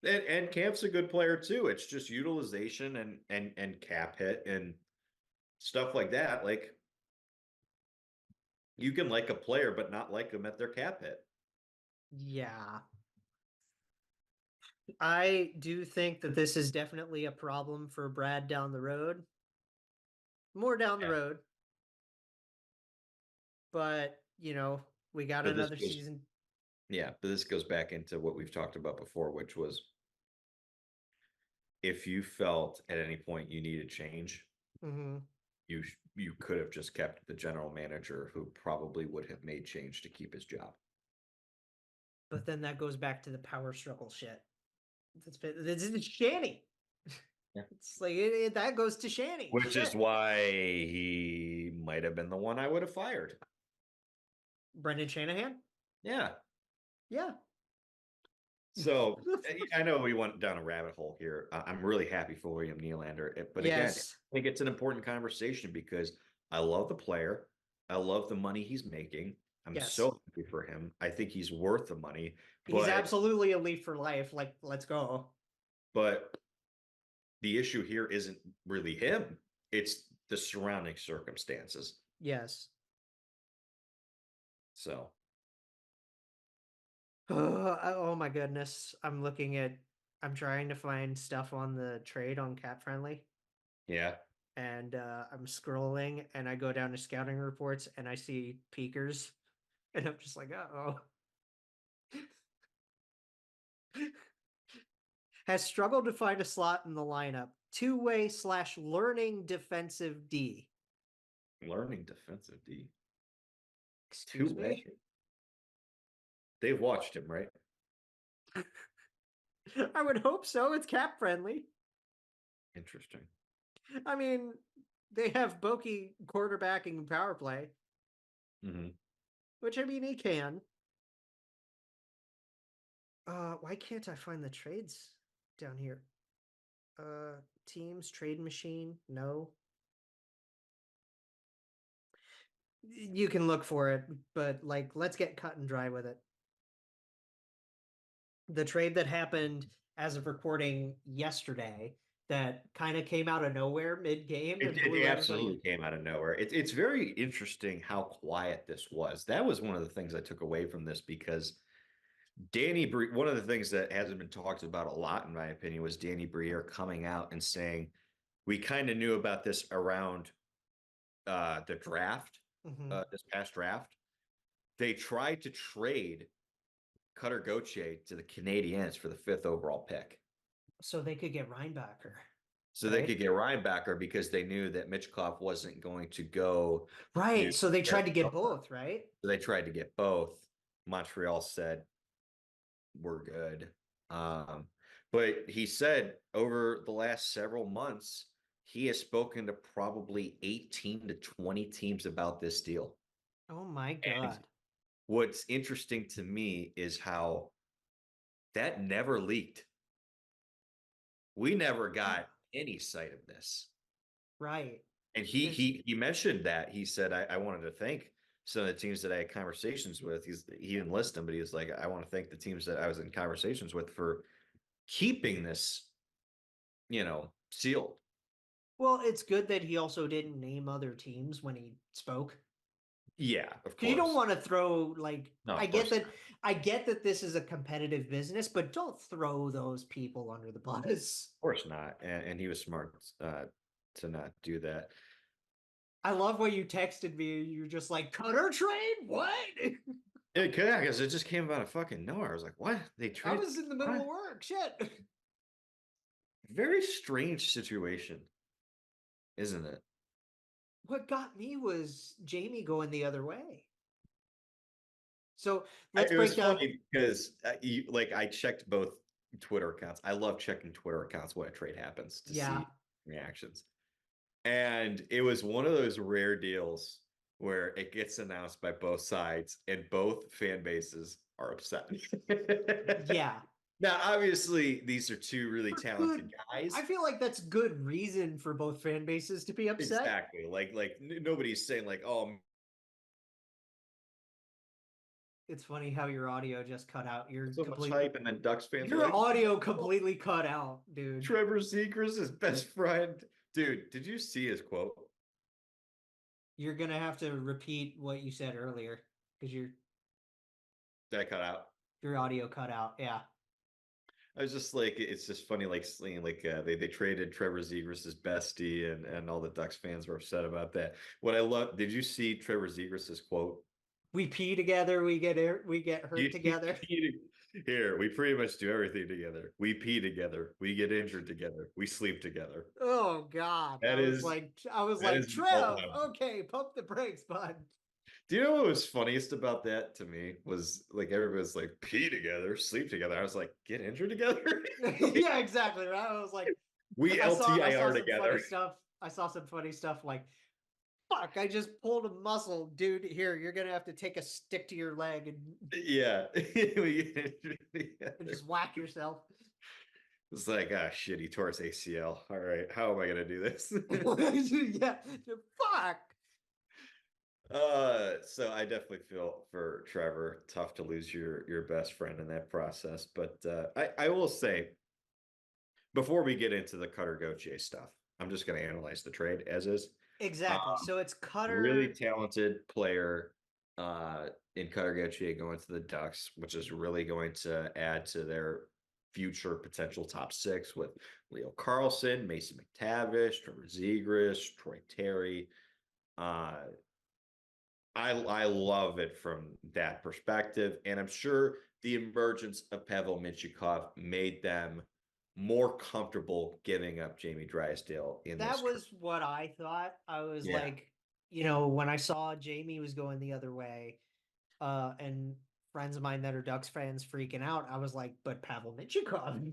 And Camp's a good player too. It's just utilization and cap hit and stuff like that. Like, you can like a player, but not like them at their cap hit. Yeah. I do think that this is definitely a problem for Brad down the road. More down the road. But, we got another season. Yeah, but this goes back into what we've talked about before, which was if you felt at any point you needed change, you could have just kept the general manager who probably would have made change to keep his job. But then that goes back to the power struggle shit. It's Shanny. Yeah. It's like that goes to Shanny. Which is why he might have been the one I would have fired. Brendan Shanahan? Yeah. Yeah. So I know we went down a rabbit hole here. I'm really happy for William Nylander. But again, I think it's an important conversation because I love the player. I love the money he's making. I'm so happy for him. I think he's worth the money. He's absolutely elite for life. Like, let's go. But the issue here isn't really him. It's the surrounding circumstances. Yes. So. Oh my goodness. I'm trying to find stuff on the trade on Cap Friendly. Yeah. And I'm scrolling and I go down to scouting reports and I see peakers. And I'm just like, uh-oh. Has struggled to find a slot in the lineup. Two-way / learning defensive D. Learning defensive D. Excuse me? They've watched him, right? I would hope so. It's cap friendly. Interesting. I mean, they have Bokeh quarterbacking power play. Which, I mean, he can. Why can't I find the trades down here? Teams, trade machine, no. You can look for it, but let's get cut and dry with it. The trade that happened as of recording yesterday that kind of came out of nowhere mid-game. It absolutely came out of nowhere. It's very interesting how quiet this was. That was one of the things I took away from this because one of the things that hasn't been talked about a lot, in my opinion, was Danny Briere coming out and saying, we kind of knew about this around the draft, this past draft. They tried to trade Cutter Gauthier to the Canadiens for the 5th overall pick. So they could get Reinbacher. They could get Reinbacher because they knew that Mitchkov wasn't going to go. Right. So they tried to get both, right? So they tried to get both. Montreal said, we're good. But he said over the last several months, he has spoken to probably 18 to 20 teams about this deal. Oh my God. And what's interesting to me is how that never leaked. We never got any sight of this. Right. And he mentioned that. He said, I wanted to thank some of the teams that I had conversations with. He didn't list them, but he was like, I want to thank the teams that I was in conversations with for keeping this, sealed. Well, it's good that he also didn't name other teams when he spoke. Yeah, of course. You don't want to throw No, I get that this is a competitive business, but don't throw those people under the bus. Of course not. And he was smart to not do that. I love what you texted me. You're just like, Cutter trade? What? Yeah, because it just came out of fucking nowhere. I was like, what? They traded? I was in the middle of work. Shit. Very strange situation, isn't it? What got me was Jamie going the other way. So let's break down. Funny because I checked both Twitter accounts. I love checking Twitter accounts when a trade happens to see reactions. And it was one of those rare deals where it gets announced by both sides and both fan bases are upset. Yeah. Now, obviously, these are two really talented guys. I feel like that's good reason for both fan bases to be upset. Exactly. Like nobody's saying like, oh. It's funny how your audio just cut out. You're So much hype, and then Ducks fans. Your audio completely cut out, dude. Trevor Zegras, his best friend. Dude, did you see his quote? You're gonna have to repeat what you said earlier because Did I cut out? Your audio cut out. Yeah. I was just like, it's just funny, like they traded Trevor Zegras' bestie, and all the Ducks fans were upset about that. What I love, did you see Trevor Zegras' quote? We pee together, we get hurt together. Here, we pretty much do everything together. We pee together, we get injured together, we sleep together. Oh God. I was like, Trev, okay, pump the brakes, bud. Do you know what was funniest about that to me was like everybody's like pee together, sleep together. I was like, get injured together? Yeah, exactly. Right. I was like, we LTIR together. I saw some funny stuff like, fuck, I just pulled a muscle, dude. Here, you're gonna have to take a stick to your leg and and just whack yourself. It's like, shit, he tore his ACL. All right, how am I gonna do this? Yeah, fuck. So I definitely feel for Trevor. Tough to lose your best friend in that process, but I will say, before we get into the Cutter Gauthier stuff, I'm just going to analyze the trade as is. Exactly. So it's Cutter, really talented player in Cutter Gauthier going to the Ducks, which is really going to add to their future potential top six with Leo Carlson, Mason McTavish, Trevor Zegras, Troy Terry. I love it from that perspective, and I'm sure the emergence of Pavel Mintyukov made them more comfortable giving up Jamie Drysdale in that this was what I thought. I was Yeah. like, when I saw Jamie was going the other way, and friends of mine that are Ducks fans freaking out, I was like, but Pavel Mintyukov.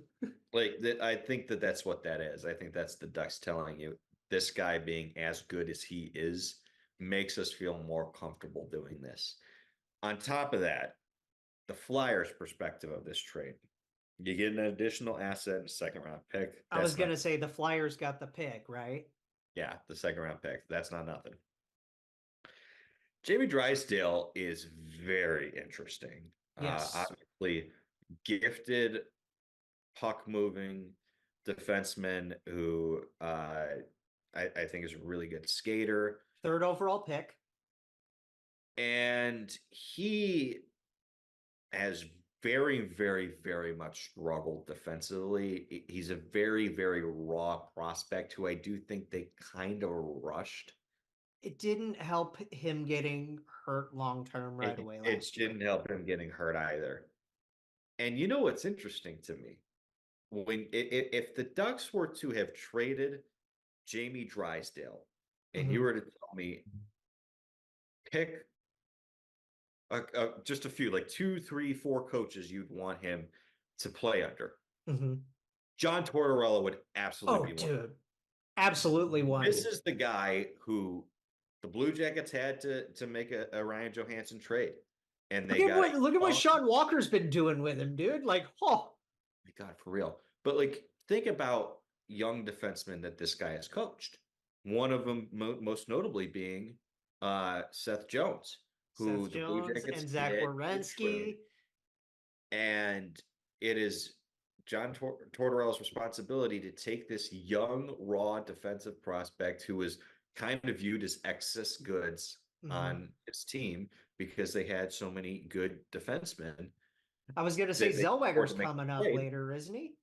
Like that, I think that's what that is. I think that's the Ducks telling you this guy being as good as he is makes us feel more comfortable doing this. On top of that, the Flyers' perspective of this trade. You get an additional asset and a second round pick. I was going to say the Flyers got the pick, right? Yeah, the second round pick. That's not nothing. Jamie Drysdale is very interesting. Yes. Obviously, gifted puck moving defenseman who I think is a really good skater. Third overall pick. And he has very, very, very much struggled defensively. He's a very, very raw prospect who I do think they kind of rushed. It didn't help him getting hurt long-term right away last year. It didn't help him getting hurt either. And you know what's interesting to me? If the Ducks were to have traded Jamie Drysdale, and you were to tell me, pick just a few, like 2, 3, 4 coaches you'd want him to play under. John Tortorella would absolutely be one. Dude. Absolutely one. This is the guy who the Blue Jackets had to make a Ryan Johansson trade. And look at what Sean Walker's been doing with him, dude. Like, oh my God, for real. But like, think about young defensemen that this guy has coached. One of them, most notably, being Seth Jones, who the Blue Jackets and Zach Werenski. And it is John Tortorella's responsibility to take this young, raw defensive prospect who was kind of viewed as excess goods on his team because they had so many good defensemen. I was going to say Zellweger's coming up later, isn't he?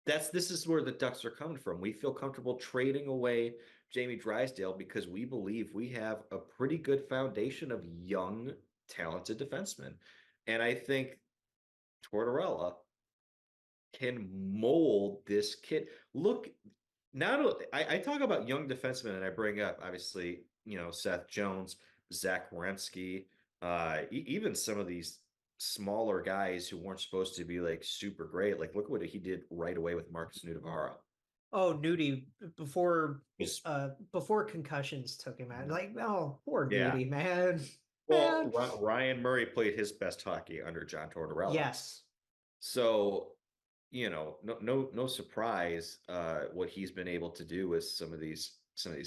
This is where the Ducks are coming from. We feel comfortable trading away Jamie Drysdale because we believe we have a pretty good foundation of young, talented defensemen. And I think Tortorella can mold this kid. Look, I talk about young defensemen and I bring up, obviously, Seth Jones, Zach Werenski, even some of these smaller guys who weren't supposed to be like super great. Like, look what he did right away with Marcus Nudavara. Oh, Nudie before Was before concussions took him out. Like, oh, poor yeah. Nudie, man. Well, Man. Ryan Murray played his best hockey under John Tortorella. Yes. So, no surprise what he's been able to do with some of these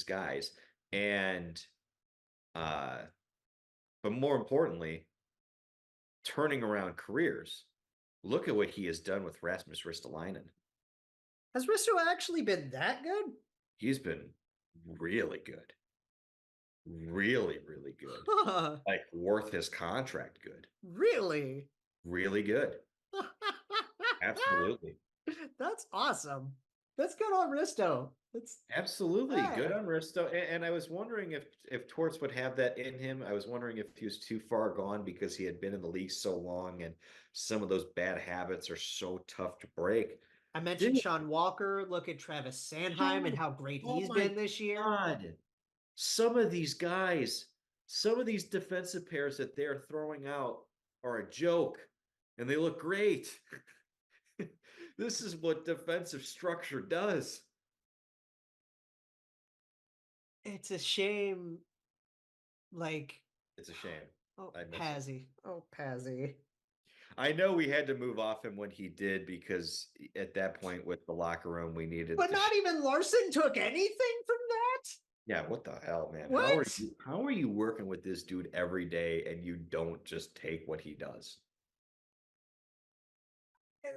guys. And but more importantly, turning around careers. Look at what he has done with Rasmus Ristolainen. Has Risto actually been that good? He's been really good. Really, really good. Huh, Like worth his contract good. really? Really good. Absolutely. That's awesome. That's good on Risto. That's Absolutely. Good yeah. on Risto. And I was wondering if Torts would have that in him. I was wondering if he was too far gone because he had been in the league so long and some of those bad habits are so tough to break. I mentioned Dude, Sean Walker. Look at Travis Sanheim and how great oh he's my been this year. God. Some of these guys, some of these defensive pairs that they're throwing out are a joke and they look great. This is what defensive structure does. It's a shame. Like, It's a shame. oh, I miss him. Pazzy. Oh, Pazzy. I know we had to move off him when he did because at that point with the locker room we needed But to not even Larson took anything from that? yeah, what the hell, man? What? How are you working with this dude every day and you don't just take what he does?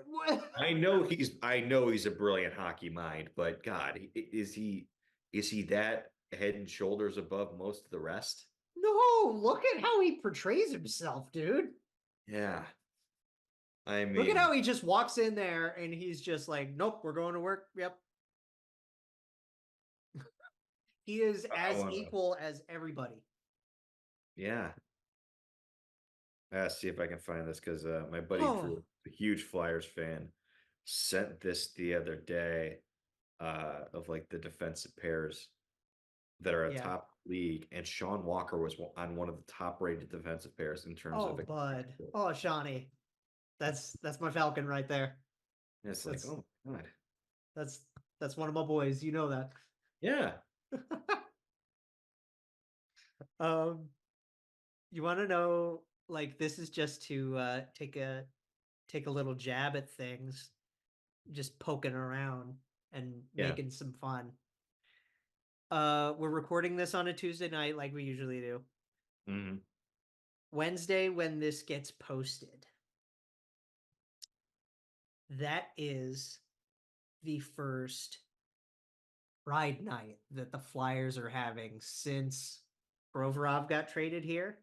What? I know he's a brilliant hockey mind, but God, is he that head and shoulders above most of the rest? No, look at how he portrays himself, dude. Yeah. I Look at mean, how he just walks in there and he's just like, nope, we're going to work. Yep. He is I as wanna, equal as everybody. yeah. See if I can find this because my buddy Oh, Drew, a huge Flyers fan, sent this the other day of like the defensive pairs that are a yeah. top league, and Sean Walker was on one of the top rated defensive pairs in terms Oh, of bud. Oh, Shawnee. That's my Falcon right there. and it's like, That's oh my God. that's that's one of my boys. You know that. Yeah. um, you want to know? Like, this is just to take a little jab at things, just poking around and Yeah. making some fun. We're recording this on a Tuesday night, like we usually do. Mhm. Wednesday, when this gets posted, that is the first Pride night that the Flyers are having since Provorov got traded here.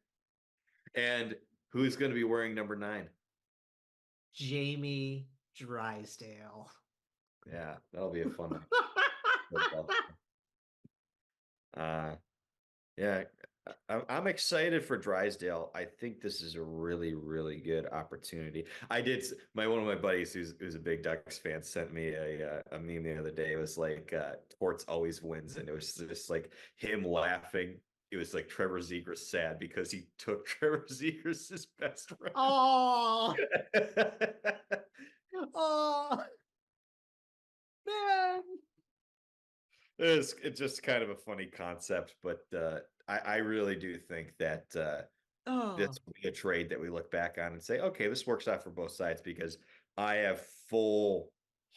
And who's going to be wearing number 9? Jamie Drysdale. Yeah, that'll be a fun night. Yeah, I'm excited for Drysdale. I think this is a really, really good opportunity. One of my buddies who's a big Ducks fan sent me a meme the other day. It was like Torts always wins, and it was just like him laughing. It was like Trevor Zegras sad because he took Trevor Zegras' best friend. Oh, oh, man. It's just kind of a funny concept, but I really do think that this Oh, will be a trade that we look back on and say, okay, this works out for both sides because I have full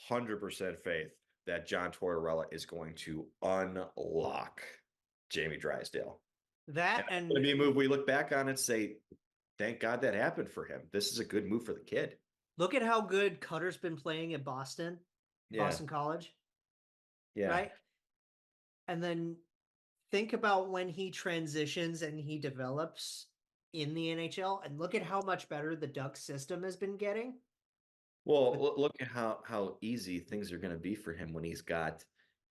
100% faith that John Tortorella is going to unlock Jamie Drysdale. that And it's going and to be a move we look back on and say, thank God that happened for him. This is a good move for the kid. look at how good Cutter's been playing at Boston Yeah. College, Yeah. right? And then think about when he transitions and he develops in the NHL, and look at how much better the Ducks system has been getting. Well, look at how easy things are going to be for him when he's got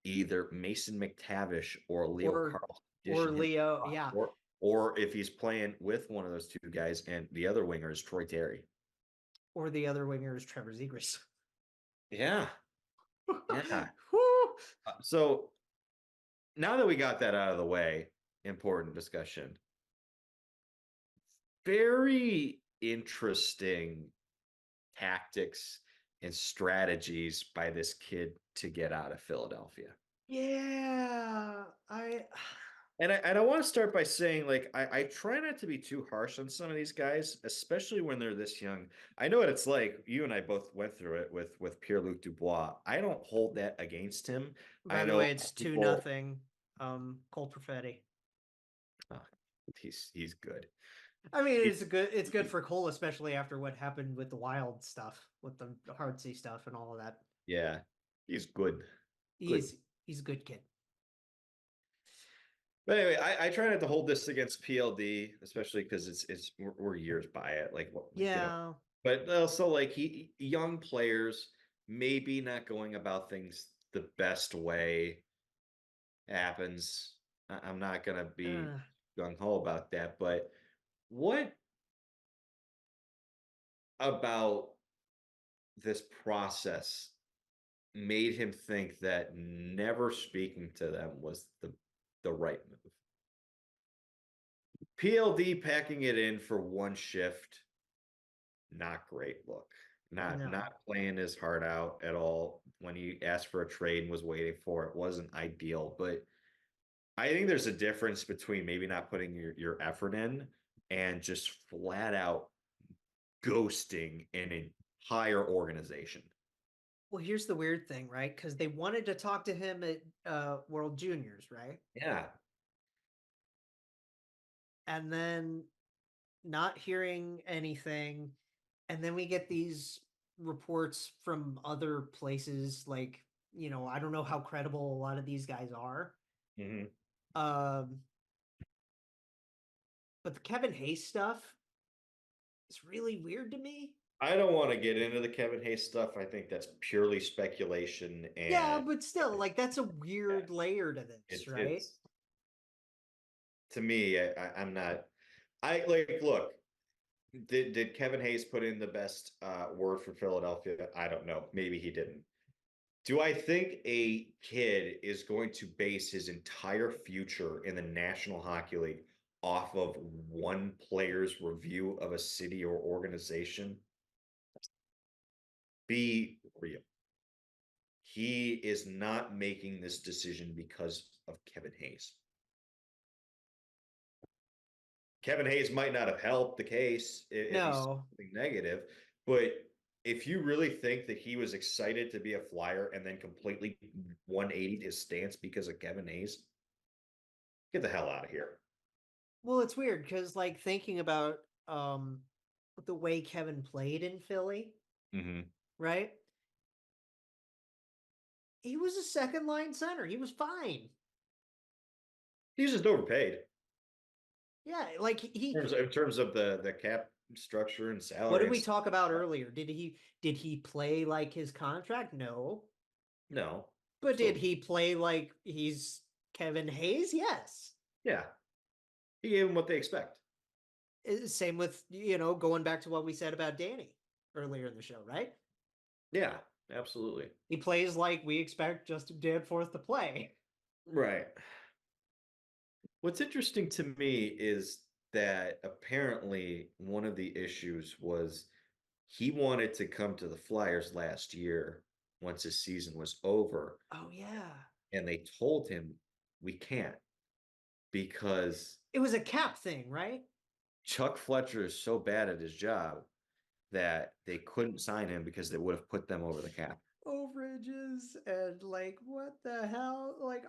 either Mason McTavish or Leo Or Carlson or dishing him Leo, off, yeah, or if he's playing with one of those two guys and the other winger is Troy Terry. or the other winger is Trevor Zegras. Yeah, yeah. Whew. So now that we got that out of the way, important discussion. Very interesting tactics and strategies by this kid to get out of Philadelphia. Yeah, And I want to start by saying, like, I try not to be too harsh on some of these guys, especially when they're this young. I know what it's like. You and I both went through it with Pierre-Luc Dubois. I don't hold that against him. by I the know way, it's people. 2-0. Cole Perfetti. Oh, he's good. I mean, He, it's good for Cole, especially after what happened with the Wild stuff, with the Hardsey stuff and all of that. yeah, he's good. Good. He's a good kid. But anyway, I try not to hold this against PLD, especially because we're years by it. Like what, Yeah. But also like young players maybe not going about things the best way happens. I'm not gonna be gung ho about that, but what about this process made him think that never speaking to them was the right move? PLD packing it in for one shift, not great look. Not playing his heart out at all. When he asked for a trade and was waiting for it, wasn't ideal. But I think there's a difference between maybe not putting your effort in and just flat out ghosting an entire organization. Well, here's the weird thing, right? Because they wanted to talk to him at World Juniors, right? Yeah. And then not hearing anything. And then we get these reports from other places, like, I don't know how credible a lot of these guys are. Mm-hmm. But the Kevin Hayes stuff is really weird to me. I don't want to get into the Kevin Hayes stuff. I think that's purely speculation. And yeah, but still, like, that's a weird layer to this, right? To me, I'm not. I like look. Did Kevin Hayes put in the best word for Philadelphia? I don't know. Maybe he didn't. Do I think a kid is going to base his entire future in the National Hockey League off of one player's review of a city or organization? Be real. He is not making this decision because of Kevin Hayes. Kevin Hayes might not have helped the case if he's something negative, but if you really think that he was excited to be a Flyer and then completely 180'd his stance because of Kevin Hayes, get the hell out of here. Well, it's weird because, like, thinking about the way Kevin played in Philly, right? He was a second line center. He was fine. He was just overpaid. Yeah, like in terms of the cap structure and salary. What did we talk about earlier? Did he play like his contract? No. But did he play like he's Kevin Hayes? Yes. Yeah. He gave them what they expect. Same with, going back to what we said about Danny earlier in the show, right? Yeah, absolutely. He plays like we expect Justin Danforth to play. Right. What's interesting to me is that apparently one of the issues was he wanted to come to the Flyers last year once his season was over. Oh, yeah. And they told him, we can't because it was a cap thing, right? Chuck Fletcher is so bad at his job that they couldn't sign him because they would have put them over the cap. Overages and like what the hell? Like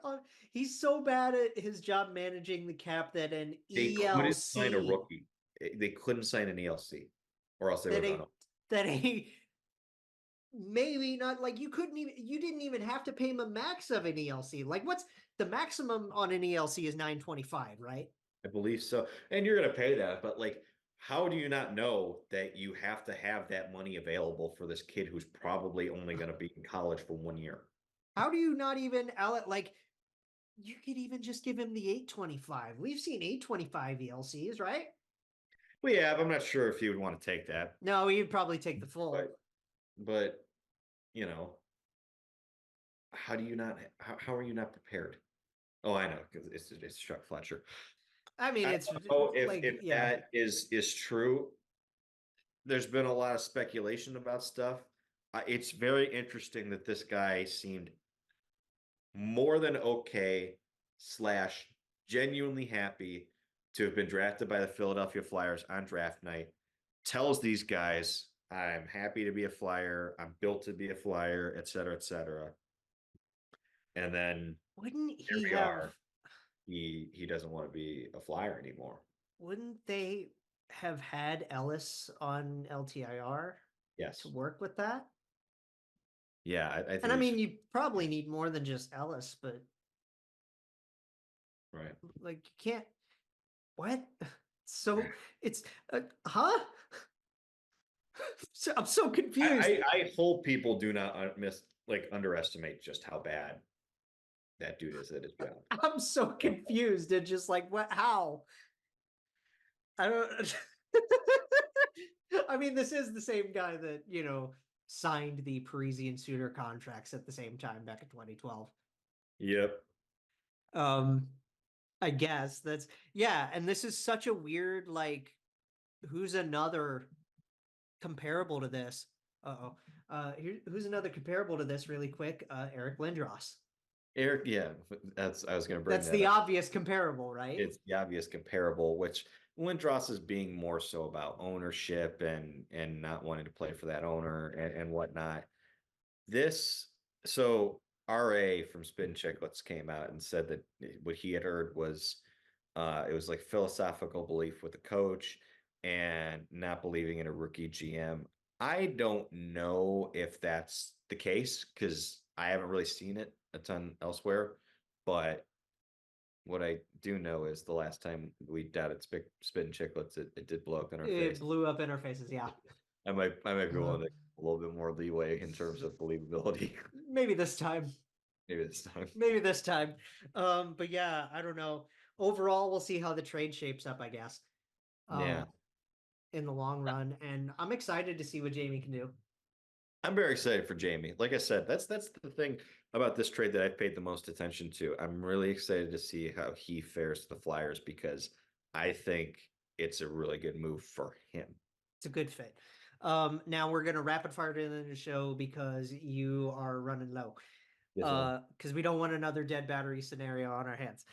he's so bad at his job managing the cap that an they ELC couldn't sign a rookie. They couldn't sign an ELC, or else they would have gone. That he maybe not like you didn't even have to pay him a max of an ELC. Like what's the maximum on an ELC is $925, right? I believe so, and you're gonna pay that, but like. How do you not know that you have to have that money available for this kid who's probably only going to be in college for 1 year? How do you not even like you could even just give him the 825? We've seen 825 ELCs, right? We have. I'm not sure if he would want to take that. No, he'd probably take the full. But how do you not? How are you not prepared? Oh, I know because it's Chuck Fletcher. I mean, if that is true. There's been a lot of speculation about stuff. it's very interesting that this guy seemed more than okay / genuinely happy to have been drafted by the Philadelphia Flyers on draft night. Tells these guys, I'm happy to be a Flyer. I'm built to be a Flyer, et cetera, et cetera. And then Wouldn't here he we have? are. He doesn't want to be a Flyer anymore. Wouldn't they have had Ellis on LTIR Yes. to work with that? Yeah, I think. And I mean, you probably need more than just Ellis, but right. Like you can't. What? So it's huh? So, I'm so confused. I hope people do not underestimate just how bad that dude is at his job. I'm so confused and just like, what? How? I don't. I mean, this is the same guy that signed the Parisian Suitor contracts at the same time back in 2012. Yep. I guess that's and this is such a weird who's another comparable to this? Who's another comparable to this really quick? Eric Lindros. Eric, yeah, I was going to bring that's the obvious comparable, right? It's the obvious comparable, which Lindros is being more so about ownership and not wanting to play for that owner and whatnot. So RA from Spin Chicklets came out and said that what he had heard was it was like philosophical belief with the coach and not believing in a rookie GM. I don't know if that's the case because I haven't really seen it a ton elsewhere, but what I do know is the last time we doubted Spin Chicklets, it did blow up in our face. It blew up in our faces, yeah. I might be willing to a little bit more leeway in terms of believability. Maybe this time. Maybe this time. But yeah, I don't know. Overall, we'll see how the trade shapes up, I guess. In the long run, and I'm excited to see what Jamie can do. I'm very excited for Jamie. Like I said, that's the thing about this trade that I've paid the most attention to. I'm really excited to see how he fares to the Flyers because I think it's a really good move for him. It's a good fit. Now we're going to rapid fire to the end of the show because you are running low. Because we don't want another dead battery scenario on our hands.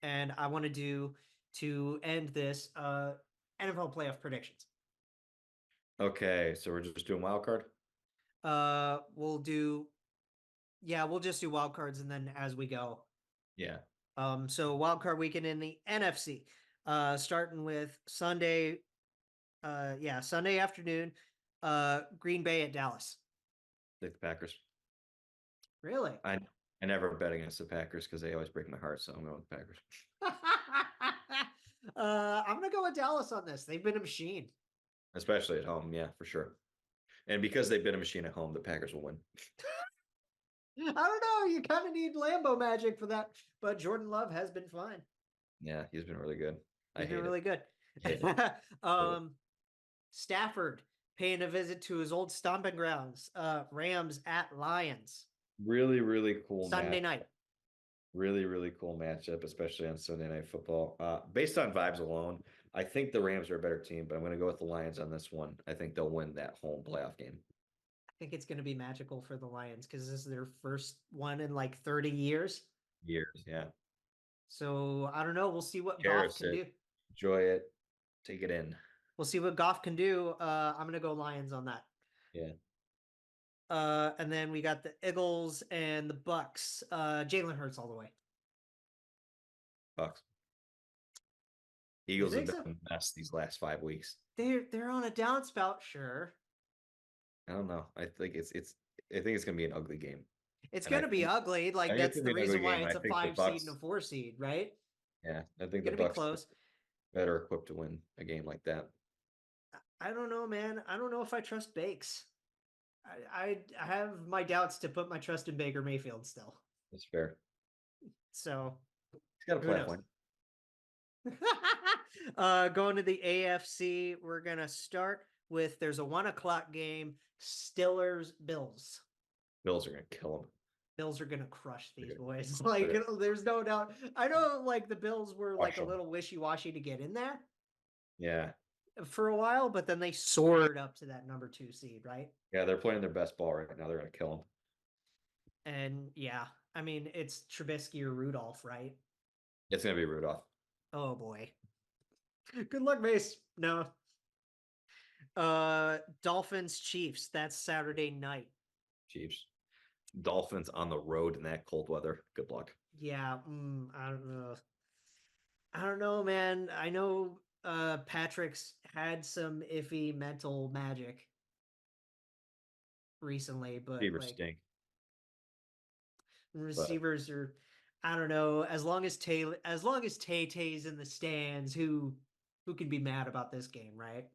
And I want to do, to end this, NFL playoff predictions. Okay, so we're just doing wild card? We'll just do wild cards and then as we go. Yeah. So wild card weekend in the NFC. Starting with Sunday. Sunday afternoon. Green Bay at Dallas. Take the Packers. Really? I never bet against the Packers because they always break my heart, so I'm going with the Packers. I'm gonna go with Dallas on this. They've been a machine. Especially at home, yeah, for sure. And because they've been a machine at home, the Packers will win. I don't know. You kind of need Lambo magic for that, but Jordan Love has been fine. Yeah, he's been really good. He's been really good. Stafford paying a visit to his old stomping grounds. Rams at Lions. Really, really cool Sunday night. Really, really cool matchup, especially on Sunday Night Football. Based on vibes alone, I think the Rams are a better team, but I'm going to go with the Lions on this one. I think they'll win that home playoff game. I think it's going to be magical for the Lions because this is their first one in like 30 years. Yeah. So I don't know. We'll see what Goff can do. Enjoy it. Take it in. We'll see what Goff can do. I'm going to go Lions on that. Yeah. And then we got the Eagles and the Bucks. Jalen Hurts all the way. Bucks. Eagles have been a mess these last 5 weeks. They're on a downspout, sure. I don't know. I think it's gonna be an ugly game. It's gonna be ugly. Like that's the reason why it's a 5 seed and a 4 seed, right? Yeah, I think the Bucks are better equipped to win a game like that. I don't know, man. I don't know if I trust Bakes. I have my doubts to put my trust in Baker Mayfield still. That's fair. So he's got a playoff win. Going to the AFC, we're gonna start with there's a 1:00 game. Steelers Bills. Bills are gonna kill them. Bills are gonna crush these boys. Like there's no doubt. I know like the Bills were like a little wishy-washy to get in there. Yeah. for a while, but then they soared up to that number 2 seed, right? Yeah, they're playing their best ball right now. They're going to kill them. And yeah, I mean, it's Trubisky or Rudolph, right? It's going to be Rudolph. Oh boy. Good luck, Mace. No. Dolphins Chiefs. That's Saturday night. Chiefs. Dolphins on the road in that cold weather. Good luck. Yeah, I don't know. I don't know, man. I know Patrick's had some iffy mental magic recently, but Receivers stink. Receivers are, I don't know. As long as Tay-Tay's in the stands, who can be mad about this game, right?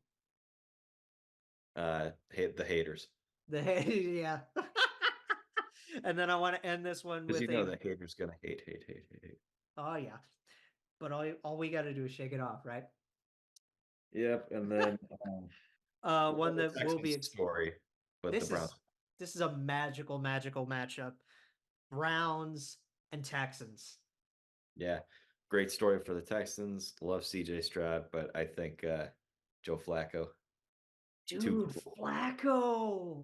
The haters. Yeah. And then I want to end this one with the haters gonna hate. Oh yeah, but all we got to do is shake it off, right? Yep, and then one that will be story, but the Browns. This is a magical matchup. Browns and Texans. Yeah, great story for the Texans. Love CJ Stroud, but I think Joe Flacco. Dude, Flacco.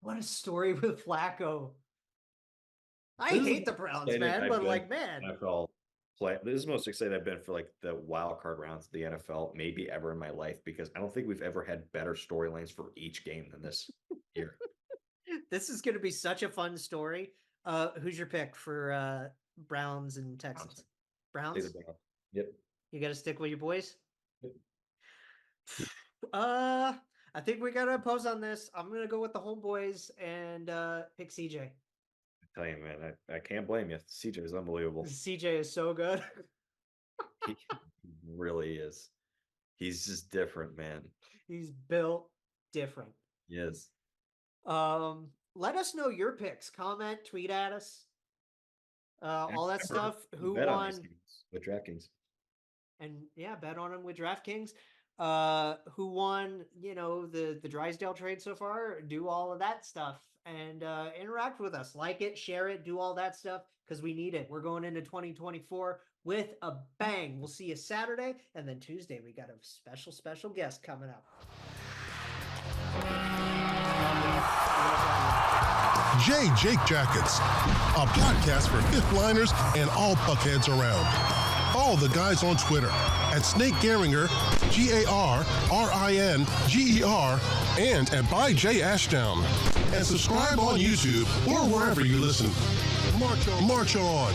What a story with Flacco. I hate the Browns, man, but like, man. NFL play. This is the most excited I've been for like the wild card rounds of the NFL, maybe ever in my life, because I don't think we've ever had better storylines for each game than this year. This is going to be such a fun story. Who's your pick for Browns and Texans? Browns? Yep. You got to stick with your boys? Yep. I think we got to oppose on this. I'm going to go with the homeboys and pick CJ. I tell you, man, I can't blame you. CJ is unbelievable. CJ is so good. He really is. He's just different, man. He's built different. He is. Let us know your picks. Comment, tweet at us. All that stuff. Who won with DraftKings? And yeah, bet on them with DraftKings. Who won, the Drysdale trade so far? Do all of that stuff and interact with us. Like it, share it, do all that stuff because we need it. We're going into 2024 with a bang. We'll see you Saturday, and then Tuesday we got a special guest coming up. Jake Jackets, a podcast for fifth liners and all puckheads around. Follow the guys on Twitter at Snake Garinger, GARRINGER, and at by J Ashdown. And subscribe on YouTube or wherever you listen. March on.